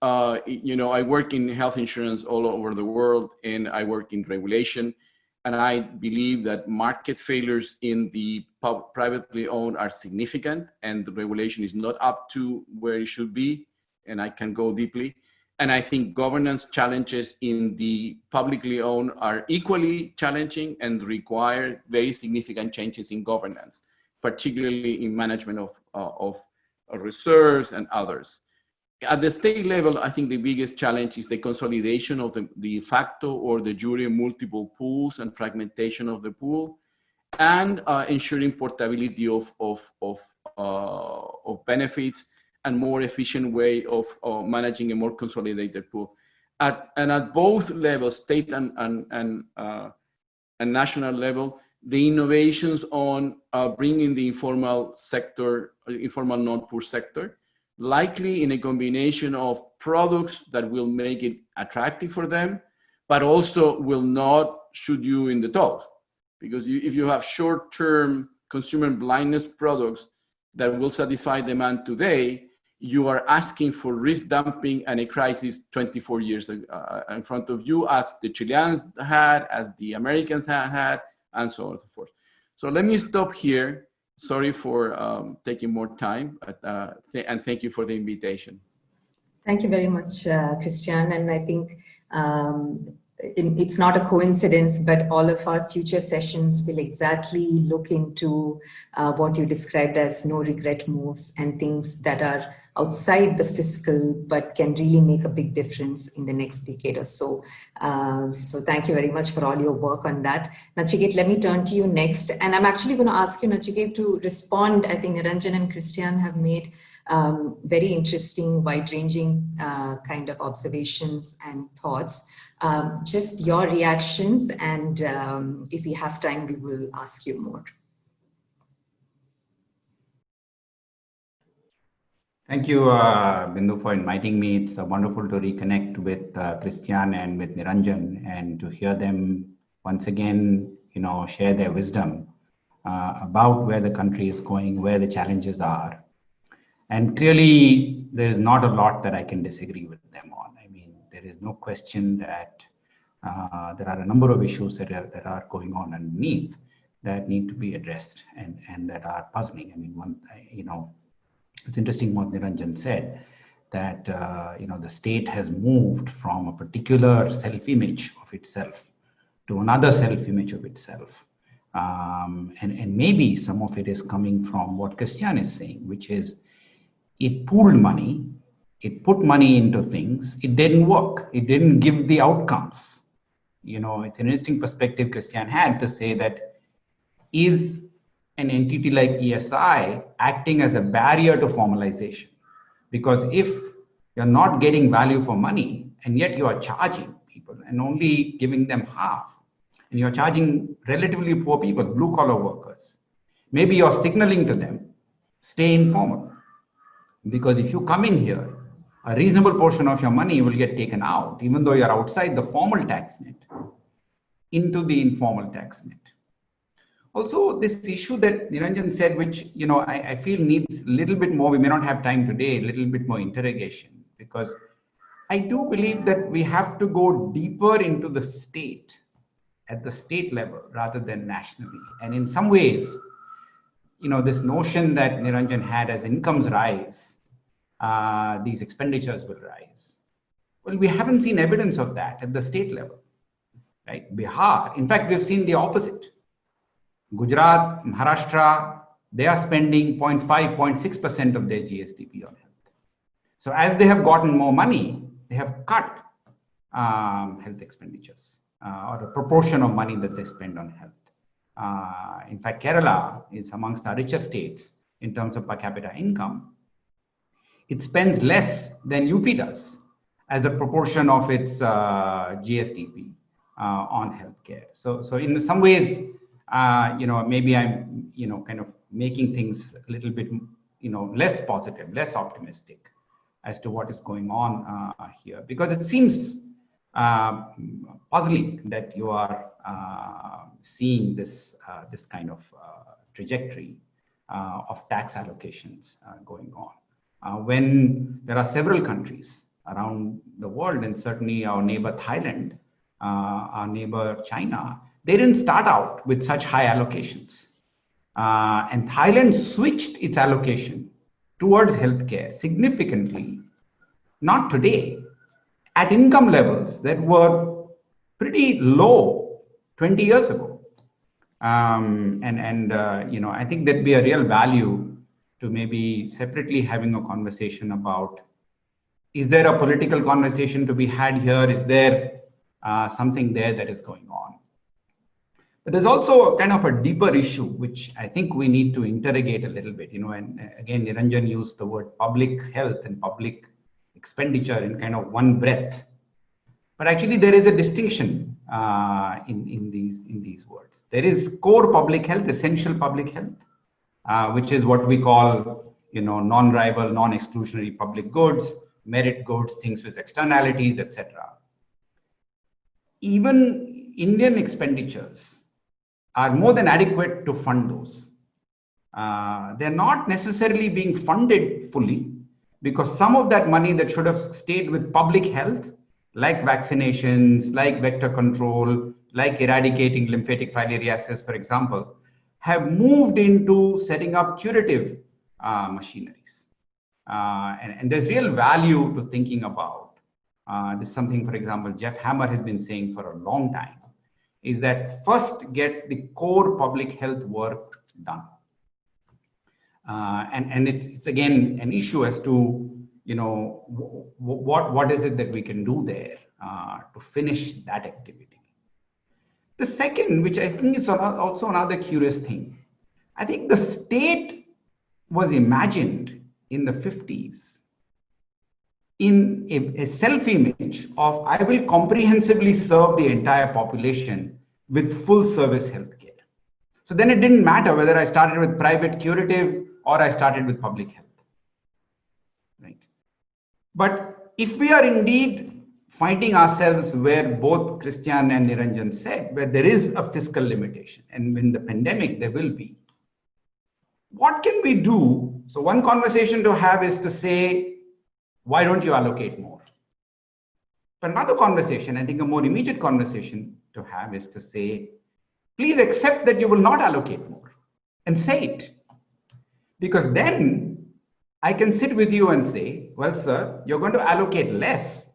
I work in health insurance all over the world, and I work in regulation. And I believe that market failures in the privately owned are significant, and the regulation is not up to where it should be. And I can go deeply. And I think governance challenges in the publicly owned are equally challenging and require very significant changes in governance, particularly in management of reserves and others. At the state level, I think the biggest challenge is the consolidation of the de facto or de jure multiple pools and fragmentation of the pool, and ensuring portability of benefits and more efficient way of managing a more consolidated pool. At both levels, state and national level, the innovations on bringing the informal sector, informal non-poor sector, likely in a combination of products that will make it attractive for them, but also will not shoot you in the toe. Because if you have short-term consumer blindness products that will satisfy demand today, you are asking for risk dumping and a crisis 24 years in front of you, as the Chileans had, as the Americans had, and so on and so forth. So let me stop here. Sorry for taking more time, and thank you for the invitation. Thank you very much, Cristian. And I think it's not a coincidence, but all of our future sessions will exactly look into what you described as no regret moves and things that are outside the fiscal, but can really make a big difference in the next decade or so. So thank you very much for all your work on that. Nachiket, let me turn to you next. And I'm actually going to ask you, Nachiket, to respond. I think Niranjan and Cristian have made very interesting, wide-ranging kind of observations and thoughts. Just your reactions, and if we have time, we will ask you more. Thank you, Bindu, for inviting me. It's wonderful to reconnect with Cristian and with Niranjan, and to hear them once again, share their wisdom about where the country is going, where the challenges are. And clearly, there is not a lot that I can disagree with them on. I mean, there is no question that there are a number of issues that are going on underneath that need to be addressed and that are puzzling. I mean, it's interesting what Niranjan said, that the state has moved from a particular self-image of itself to another self-image of itself. And maybe some of it is coming from what Cristian is saying, which is it pooled money, it put money into things, it didn't work, it didn't give the outcomes. It's an interesting perspective Cristian had to say that is an entity like ESI acting as a barrier to formalization. Because if you're not getting value for money and yet you are charging people and only giving them half, and you're charging relatively poor people, blue collar workers, maybe you're signaling to them, stay informal. Because if you come in here, a reasonable portion of your money will get taken out, even though you're outside the formal tax net, into the informal tax net. Also, this issue that Niranjan said, which I feel needs a little bit more, we may not have time today, a little bit more interrogation, because I do believe that we have to go deeper into the state, at the state level, rather than nationally. And in some ways, this notion that Niranjan had, as incomes rise, these expenditures will rise. Well, we haven't seen evidence of that at the state level, right? Bihar, in fact, we've seen the opposite. Gujarat, Maharashtra, they are spending 0.5, 0.6% of their GSDP on health. So as they have gotten more money, they have cut health expenditures or a proportion of money that they spend on health. In fact, Kerala is amongst our richest states in terms of per capita income. It spends less than UP does as a proportion of its GSDP on healthcare. So in some ways, maybe I'm, kind of making things a little bit less positive, less optimistic as to what is going on here, because it seems puzzling that you are seeing this kind of trajectory of tax allocations going on, when there are several countries around the world, and certainly our neighbor Thailand, our neighbor China, they didn't start out with such high allocations. And Thailand switched its allocation towards healthcare significantly, not today, at income levels that were pretty low 20 years ago. I think there'd be a real value to maybe separately having a conversation about, is there a political conversation to be had here? Is there something there that is going on? But there's also kind of a deeper issue, which I think we need to interrogate a little bit, and again, Niranjan used the word public health and public expenditure in kind of one breath. But actually there is a distinction in these words. There is core public health, essential public health, which is what we call, non-rival, non-exclusionary public goods, merit goods, things with externalities, etc. Even Indian expenditures are more than adequate to fund those. They're not necessarily being funded fully, because some of that money that should have stayed with public health, like vaccinations, like vector control, like eradicating lymphatic filariasis, for example, have moved into setting up curative machineries. And there's real value to thinking about. This is something, for example, Jeff Hammer has been saying for a long time, is that first get the core public health work done. And it's again an issue as to, what is it that we can do there to finish that activity. The second, which I think is also another curious thing, I think the state was imagined in the 50s in a self-image of, I will comprehensively serve the entire population with full service healthcare. So then it didn't matter whether I started with private curative or I started with public health, right? But if we are indeed finding ourselves where both Cristian and Niranjan said, where there is a fiscal limitation, and in the pandemic there will be, what can we do? So one conversation to have is to say, why don't you allocate more? But another conversation, I think a more immediate conversation to have, is to say, please accept that you will not allocate more, and say it. Because then I can sit with you and say, well, sir, you're going to allocate less.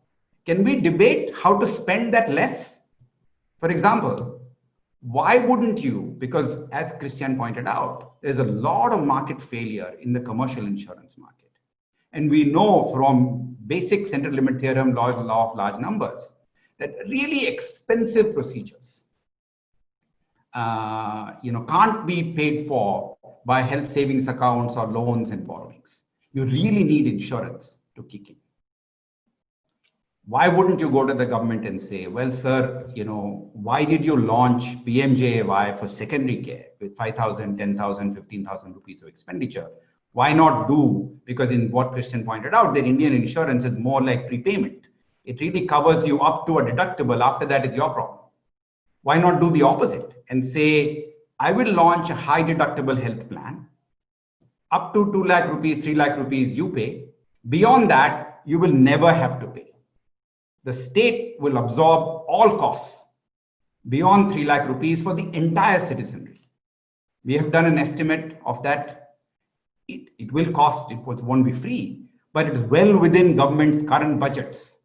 Can we debate how to spend that less? For example, why wouldn't you? Because as Cristian pointed out, there's a lot of market failure in the commercial insurance market. And we know from basic central limit theorem, law of large numbers, that really expensive procedures can't be paid for by health savings accounts or loans and borrowings. You really need insurance to kick in. Why wouldn't you go to the government and say, well, sir, why did you launch PMJAY for secondary care with 5,000, 10,000, 15,000 rupees of expenditure? Why not do, because in what Cristian pointed out, that Indian insurance is more like prepayment. It really covers you up to a deductible. After that, it's your problem. Why not do the opposite and say, I will launch a high deductible health plan. Up to 2 lakh rupees, 3 lakh rupees you pay. Beyond that, you will never have to pay. The state will absorb all costs beyond 3 lakh rupees for the entire citizenry. We have done an estimate of that. It will cost, it won't be free, but it's well within government's current budgets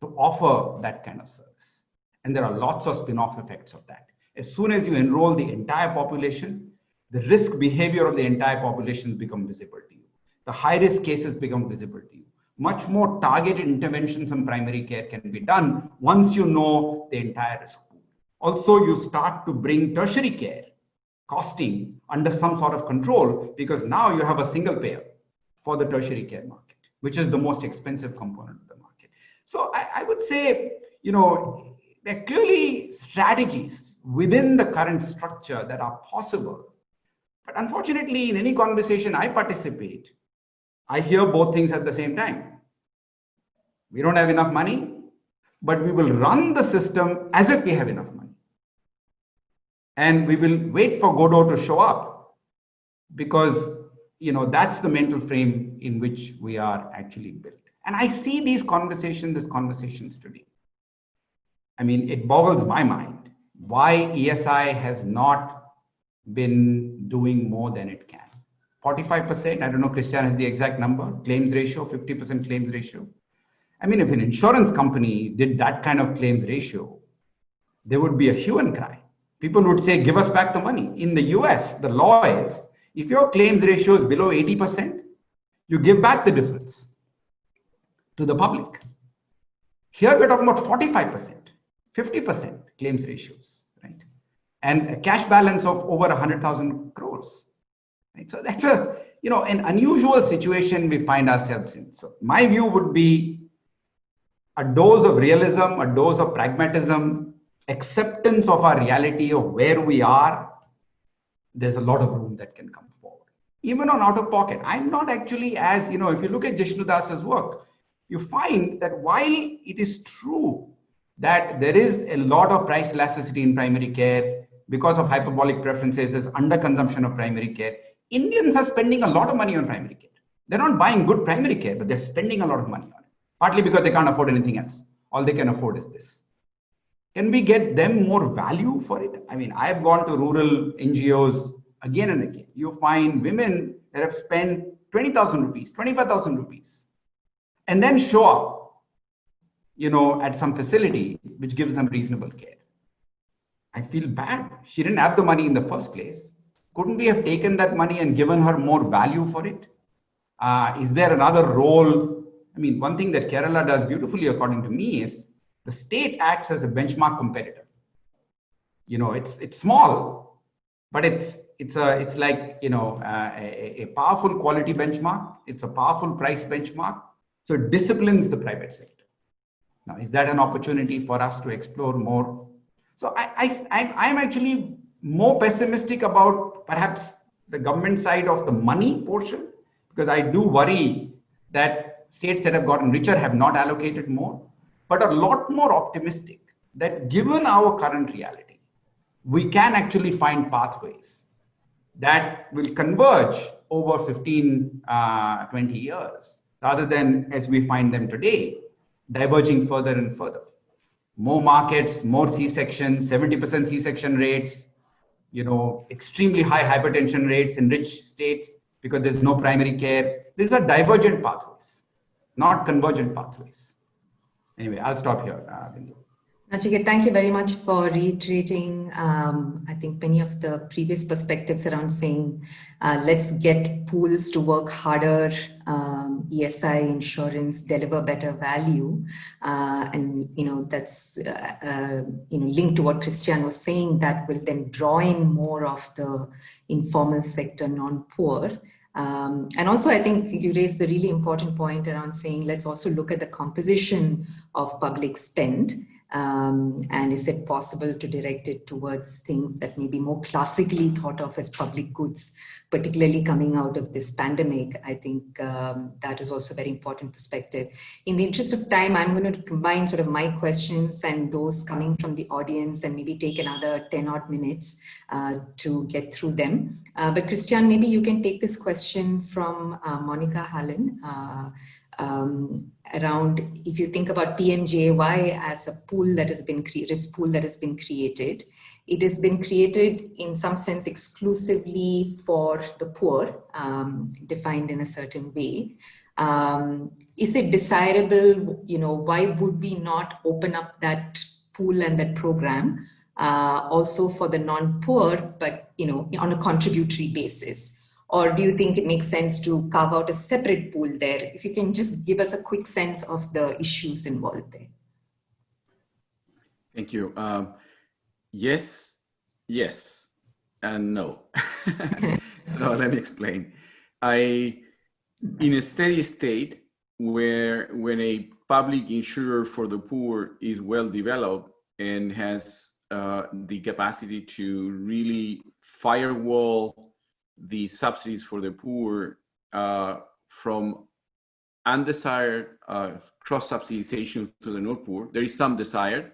to offer that kind of service. And there are lots of spin-off effects of that. As soon as you enroll the entire population, the risk behavior of the entire population become visible to you. The high-risk cases become visible to you. Much more targeted interventions on primary care can be done once you know the entire risk pool. Also, you start to bring tertiary care costing under some sort of control, because now you have a single payer for the tertiary care market, which is the most expensive component of the market. So I would say, there are clearly strategies within the current structure that are possible But unfortunately, in any conversation I participate, I hear both things at the same time. We don't have enough money, but we will run the system as if we have enough money. And we will wait for Godot to show up, because that's the mental frame in which we are actually built. And I see these conversations today. I mean, it boggles my mind why ESI has not been doing more than it can. 45%, I don't know, Cristian has the exact number, claims ratio, 50% claims ratio. I mean, if an insurance company did that kind of claims ratio, there would be a hue and cry. People would say, give us back the money. In the US, the law is, if your claims ratio is below 80%, you give back the difference to the public. Here we're talking about 45%, 50% claims ratios, right? And a cash balance of over 100,000 crores. Right? So that's an unusual situation we find ourselves in. So my view would be a dose of realism, a dose of pragmatism, acceptance of our reality of where we are. There's a lot of room that can come forward. Even on out of pocket, I'm not actually if you look at Jishnu Das's work, you find that while it is true that there is a lot of price elasticity in primary care because of hyperbolic preferences, there's underconsumption of primary care. Indians are spending a lot of money on primary care. They're not buying good primary care, but they're spending a lot of money on it. Partly because they can't afford anything else. All they can afford is this. Can we get them more value for it? I mean, I've gone to rural NGOs again and again. You find women that have spent 20,000 rupees, 25,000 rupees, and then show up, at some facility which gives them reasonable care. I feel bad. She didn't have the money in the first place. Couldn't we have taken that money and given her more value for it? Is there another role? I mean, one thing that Kerala does beautifully, according to me, is the state acts as a benchmark competitor. It's small, but it's like a powerful quality benchmark. It's a powerful price benchmark. So it disciplines the private sector. Now, is that an opportunity for us to explore more? So I'm actually more pessimistic about perhaps the government side of the money portion, because I do worry that states that have gotten richer have not allocated more, but a lot more optimistic that given our current reality, we can actually find pathways that will converge over 15, 20 years, rather than as we find them today, diverging further and further. More markets, more C-sections, 70% C-section rates, extremely high hypertension rates in rich states because there's no primary care. These are divergent pathways, not convergent pathways. Anyway, I'll stop here, Bindu. Nachiket, thank you very much for reiterating, I think, many of the previous perspectives around saying, let's get pools to work harder, ESI insurance, deliver better value. And, that's, linked to what Cristian was saying, that will then draw in more of the informal sector, non-poor. And also, I think you raised a really important point around saying, let's also look at the composition of public spend. And is it possible to direct it towards things that may be more classically thought of as public goods, particularly coming out of this pandemic? I think that is also a very important perspective. In the interest of time, I'm going to combine sort of my questions and those coming from the audience and maybe take another 10 odd minutes to get through them. But Cristian, maybe you can take this question from Monica Hallen. Around, if you think about PMJY as a pool that has been risk pool that has been created, it has been created in some sense exclusively for the poor, defined in a certain way. Is it desirable? Why would we not open up that pool and that program also for the non-poor, but on a contributory basis? Or do you think it makes sense to carve out a separate pool there? If you can just give us a quick sense of the issues involved there. Thank you. Yes, and no. So let me explain. In a steady state, when a public insurer for the poor is well developed and has the capacity to really firewall the subsidies for the poor from undesired cross-subsidization to the non-poor. There is some desired.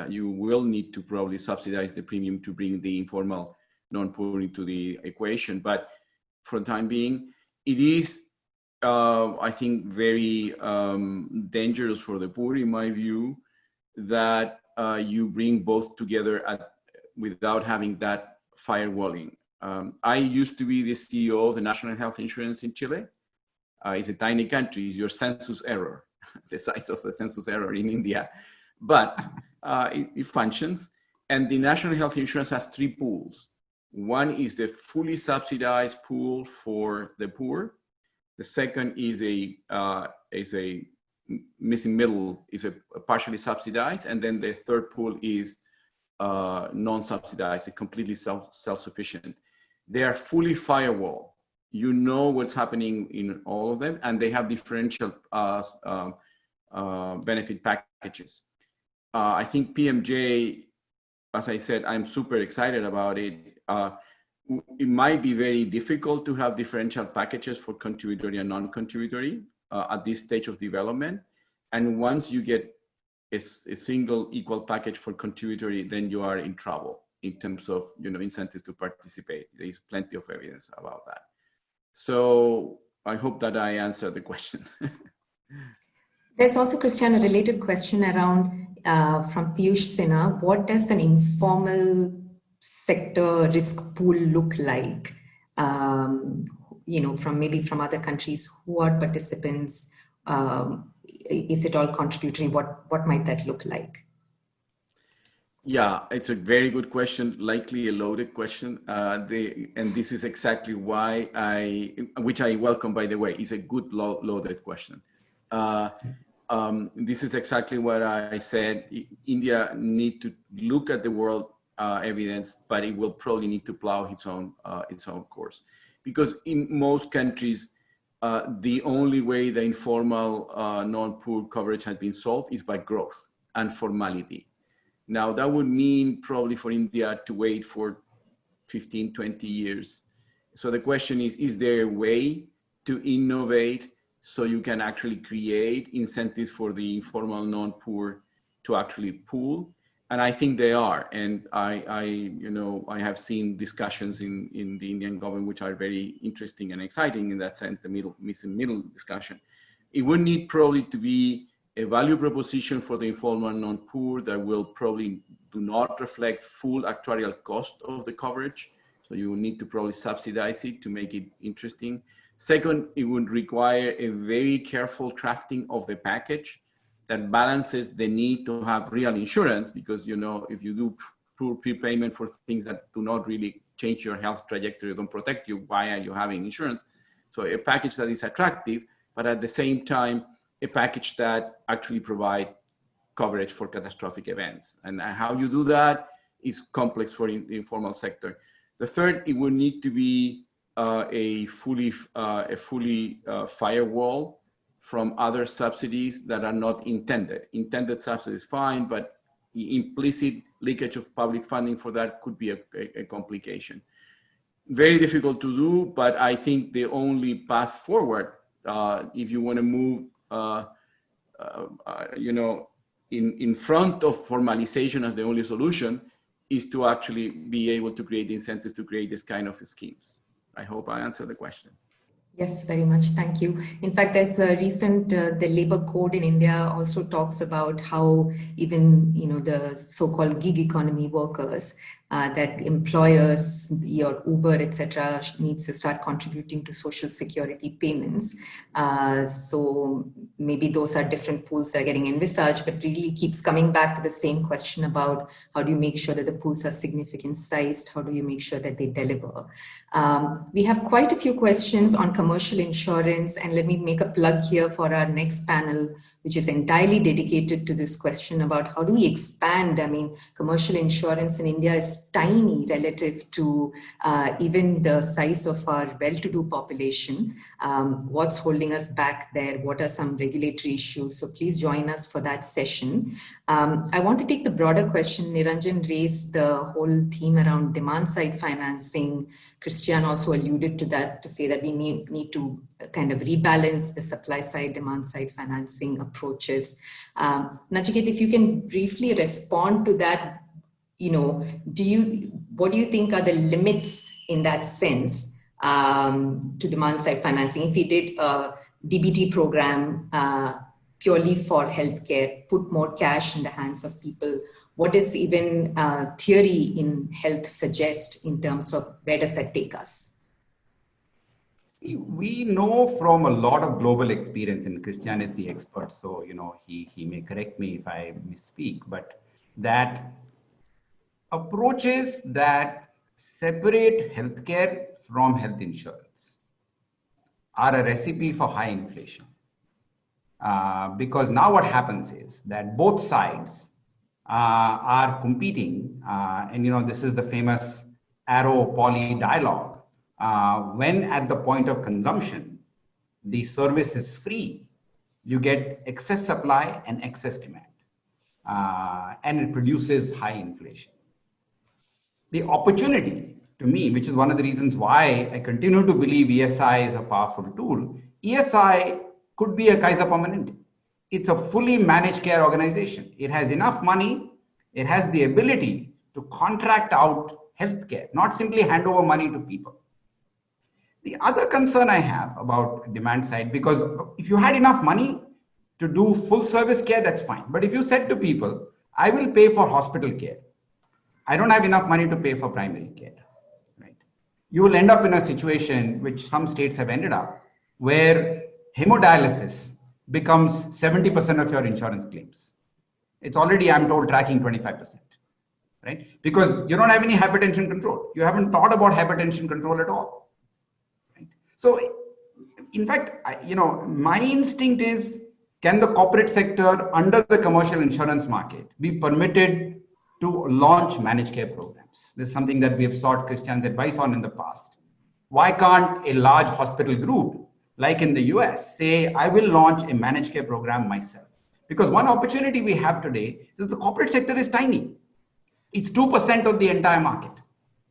You will need to probably subsidize the premium to bring the informal non-poor into the equation. But for the time being, it is, I think, very dangerous for the poor, in my view, that you bring both together without having that firewalling. I used to be the CEO of the National Health Insurance in Chile. It's a tiny country. It's your census error, the size of the census error in India, but it functions. And the National Health Insurance has three pools. One is the fully subsidized pool for the poor. The second is a missing middle, is a partially subsidized, and then the third pool is non-subsidized, completely self-sufficient. They are fully firewall. You know what's happening in all of them, and they have differential benefit packages. I think PMJ, as I said, I'm super excited about it. It might be very difficult to have differential packages for contributory and non-contributory at this stage of development. And once you get a single equal package for contributory, then you are in trouble in terms of incentives to participate. There is plenty of evidence about that. So I hope that I answered the question. There's also, Cristian, a related question around from Piyush Sinha. What does an informal sector risk pool look like? From other countries, who are participants? Is it all contributory? What might that look like? Yeah, it's a very good question, likely a loaded question. And this is exactly why which I welcome, by the way, is a good loaded question. This is exactly what I said. India need to look at the world evidence, but it will probably need to plow its own course. Because in most countries, the only way the informal non-poor coverage has been solved is by growth and formality. Now, that would mean probably for India to wait for 15, 20 years. So the question is there a way to innovate so you can actually create incentives for the informal non-poor to actually pool? And I think they are. And I have seen discussions in the Indian government, which are very interesting and exciting in that sense, the middle discussion. It would need probably to be a value proposition for the informal non-poor that will probably do not reflect full actuarial cost of the coverage. So you will need to probably subsidize it to make it interesting. Second, it would require a very careful crafting of the package that balances the need to have real insurance, because if you do poor prepayment for things that do not really change your health trajectory, don't protect you, why are you having insurance? So a package that is attractive, but at the same time, a package that actually provide coverage for catastrophic events. And how you do that is complex for the informal sector. The third, it would need to be a fully firewall from other subsidies that are not intended. Intended subsidies fine, but the implicit leakage of public funding for that could be a complication. Very difficult to do, but I think the only path forward, if you want to move in front of formalization as the only solution, is to actually be able to create incentives to create this kind of schemes. I hope I answered the question. Yes, very much. Thank you. In fact, there's a recent, the labor code in India also talks about how even, the so-called gig economy workers, that employers, your Uber, etc., needs to start contributing to social security payments. So maybe those are different pools that are getting envisaged, but really keeps coming back to the same question about how do you make sure that the pools are significant sized? How do you make sure that they deliver? We have quite a few questions on commercial insurance, and let me make a plug here for our next panel, which is entirely dedicated to this question about how do we expand? I mean, commercial insurance in India is that's tiny relative to even the size of our well-to-do population. What's holding us back there? What are some regulatory issues? So please join us for that session. I want to take the broader question. Niranjan raised the whole theme around demand-side financing. Cristian also alluded to that to say that we need to kind of rebalance the supply-side, demand-side financing approaches. Nachiket, if you can briefly respond to that, what do you think are the limits in that sense to demand-side financing? If we did a DBT program purely for healthcare, put more cash in the hands of people, what does even theory in health suggest in terms of where does that take us? We know from a lot of global experience, and Cristian is the expert, so he may correct me if I misspeak, but that approaches that separate healthcare from health insurance are a recipe for high inflation. Because now what happens is that both sides are competing, and this is the famous arrow-poly dialogue. When at the point of consumption, the service is free, you get excess supply and excess demand, and it produces high inflation. The opportunity to me, which is one of the reasons why I continue to believe ESI is a powerful tool, ESI could be a Kaiser Permanente. It's a fully managed care organization. It has enough money. It has the ability to contract out healthcare, not simply hand over money to people. The other concern I have about demand side, because if you had enough money to do full service care, that's fine. But if you said to people, I will pay for hospital care, I don't have enough money to pay for primary care, right? You will end up in a situation which some states have ended up, where hemodialysis becomes 70% of your insurance claims. It's already, I'm told, tracking 25%, right? Because you don't have any hypertension control. You haven't thought about hypertension control at all, right? So in fact, my instinct is, can the corporate sector under the commercial insurance market be permitted to launch managed care programs? This is something that we have sought Cristian's advice on in the past. Why can't a large hospital group, like in the US, say, I will launch a managed care program myself? Because one opportunity we have today is that the corporate sector is tiny. It's 2% of the entire market.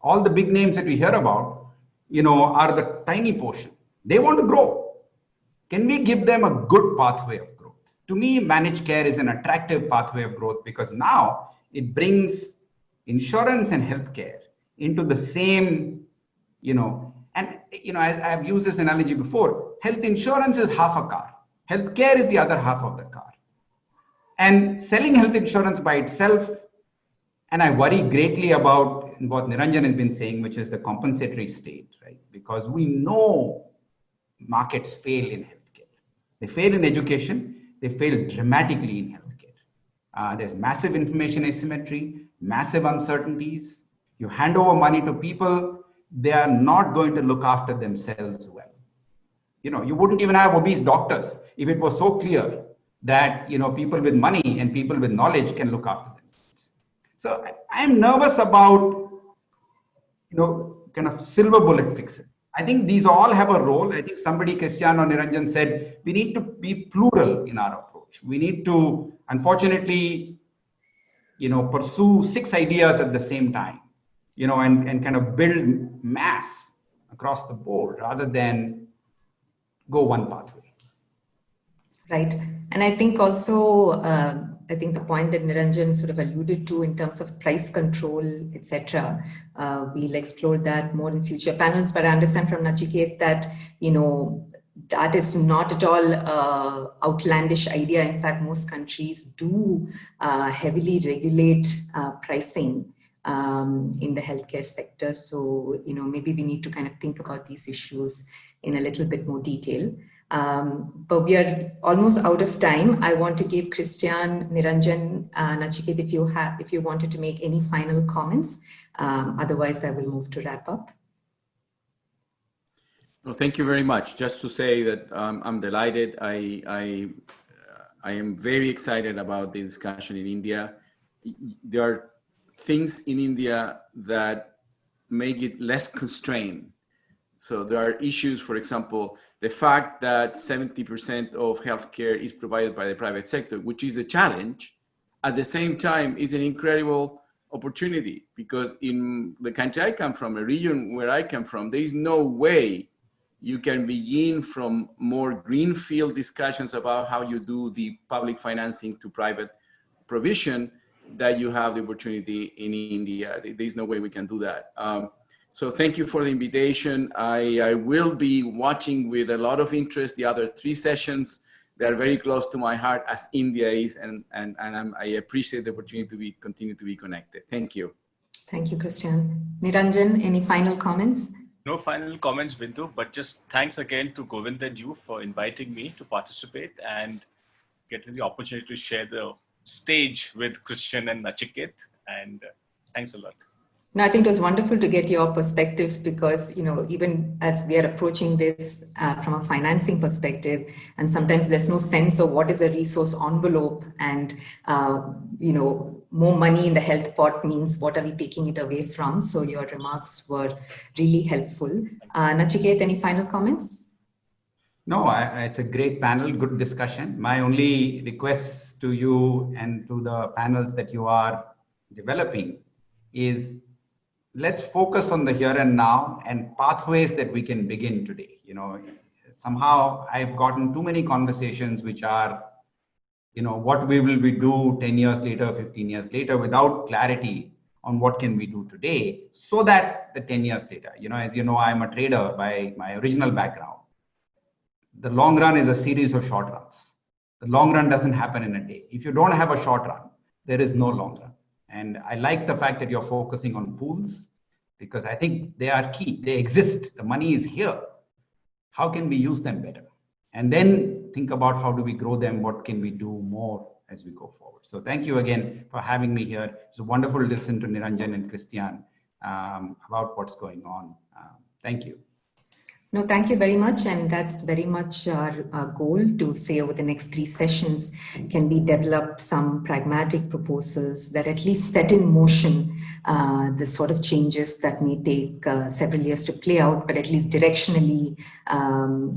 All the big names that we hear about, are the tiny portion. They want to grow. Can we give them a good pathway of growth? To me, managed care is an attractive pathway of growth because now it brings insurance and healthcare into the same, I've used this analogy before. Health insurance is half a car. Healthcare is the other half of the car. And selling health insurance by itself, and I worry greatly about what Niranjan has been saying, which is the compensatory state, right? Because we know markets fail in healthcare. They fail in education. They fail dramatically in healthcare. There's massive information asymmetry, massive uncertainties. You hand over money to people, they are not going to look after themselves well. You wouldn't even have obese doctors if it was so clear that, people with money and people with knowledge can look after themselves. So I'm nervous about, kind of silver bullet fixes. I think these all have a role. I think somebody, Cristian or Niranjan, said we need to be plural in our approach. We need to, unfortunately, pursue 6 ideas at the same time, and kind of build mass across the board rather than go one pathway. Right. And I think also, the point that Niranjan sort of alluded to in terms of price control, etc., we'll explore that more in future panels. But I understand from Nachiket that, that is not at all outlandish idea. In fact, most countries do heavily regulate pricing in the healthcare sector. So, maybe we need to kind of think about these issues in a little bit more detail. But we are almost out of time. I want to give Cristian, Niranjan, Nachiket, if you wanted to make any final comments. Otherwise, I will move to wrap up. No, thank you very much. Just to say that I'm delighted. I am very excited about the discussion in India. There are things in India that make it less constrained. So there are issues, for example, the fact that 70% of healthcare is provided by the private sector, which is a challenge, at the same time is an incredible opportunity, because in the country I come from, a region where I come from, there is no way you can begin from more greenfield discussions about how you do the public financing to private provision that you have the opportunity in India. There's no way we can do that. So thank you for the invitation. I will be watching with a lot of interest the other 3 sessions. They are very close to my heart, as India is, and I appreciate the opportunity to continue to be connected. Thank you. Thank you, Cristian. Niranjan, any final comments? No final comments, Bindu, but just thanks again to Govind and you for inviting me to participate and getting the opportunity to share the stage with Cristian and Nachiket. And thanks a lot. No, I think it was wonderful to get your perspectives, because, you know, even as we are approaching this from a financing perspective, and sometimes there's no sense of what is a resource envelope, and, you know, more money in the health pot means what are we taking it away from? So your remarks were really helpful. Nachiket, any final comments? No, it's a great panel, good discussion. My only request to you and to the panels that you are developing is, let's focus on the here and now and pathways that we can begin today. You know, somehow I've gotten too many conversations which are, you know, what we will do 10 years later, 15 years later, without clarity on what can we do today, so that the 10 years later, you know, as you know, I'm a trader by my original background. The long run is a series of short runs. The long run doesn't happen in a day. If you don't have a short run, there is no long run. And I like the fact that you're focusing on pools, because I think they are key. They exist. The money is here. How can we use them better? And then think about how do we grow them? What can we do more as we go forward? So thank you again for having me here. It's wonderful to listen to Niranjan and Cristian about what's going on. Thank you. No, thank you very much. And that's very much our goal, to say over the next 3 sessions, can we develop some pragmatic proposals that at least set in motion the sort of changes that may take several years to play out, but at least directionally,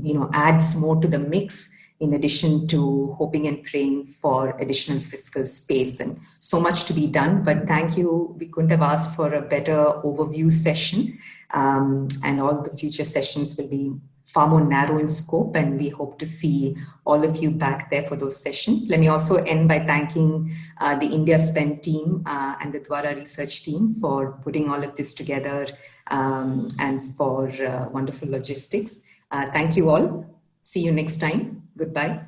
you know, adds more to the mix, in addition to hoping and praying for additional fiscal space. And so much to be done, but thank you. We couldn't have asked for a better overview session, and all the future sessions will be far more narrow in scope, and we hope to see all of you back there for those sessions. Let me also end by thanking the IndiaSpend team and the Dvara Research team for putting all of this together, and for wonderful logistics. Thank you all. See you next time. Goodbye.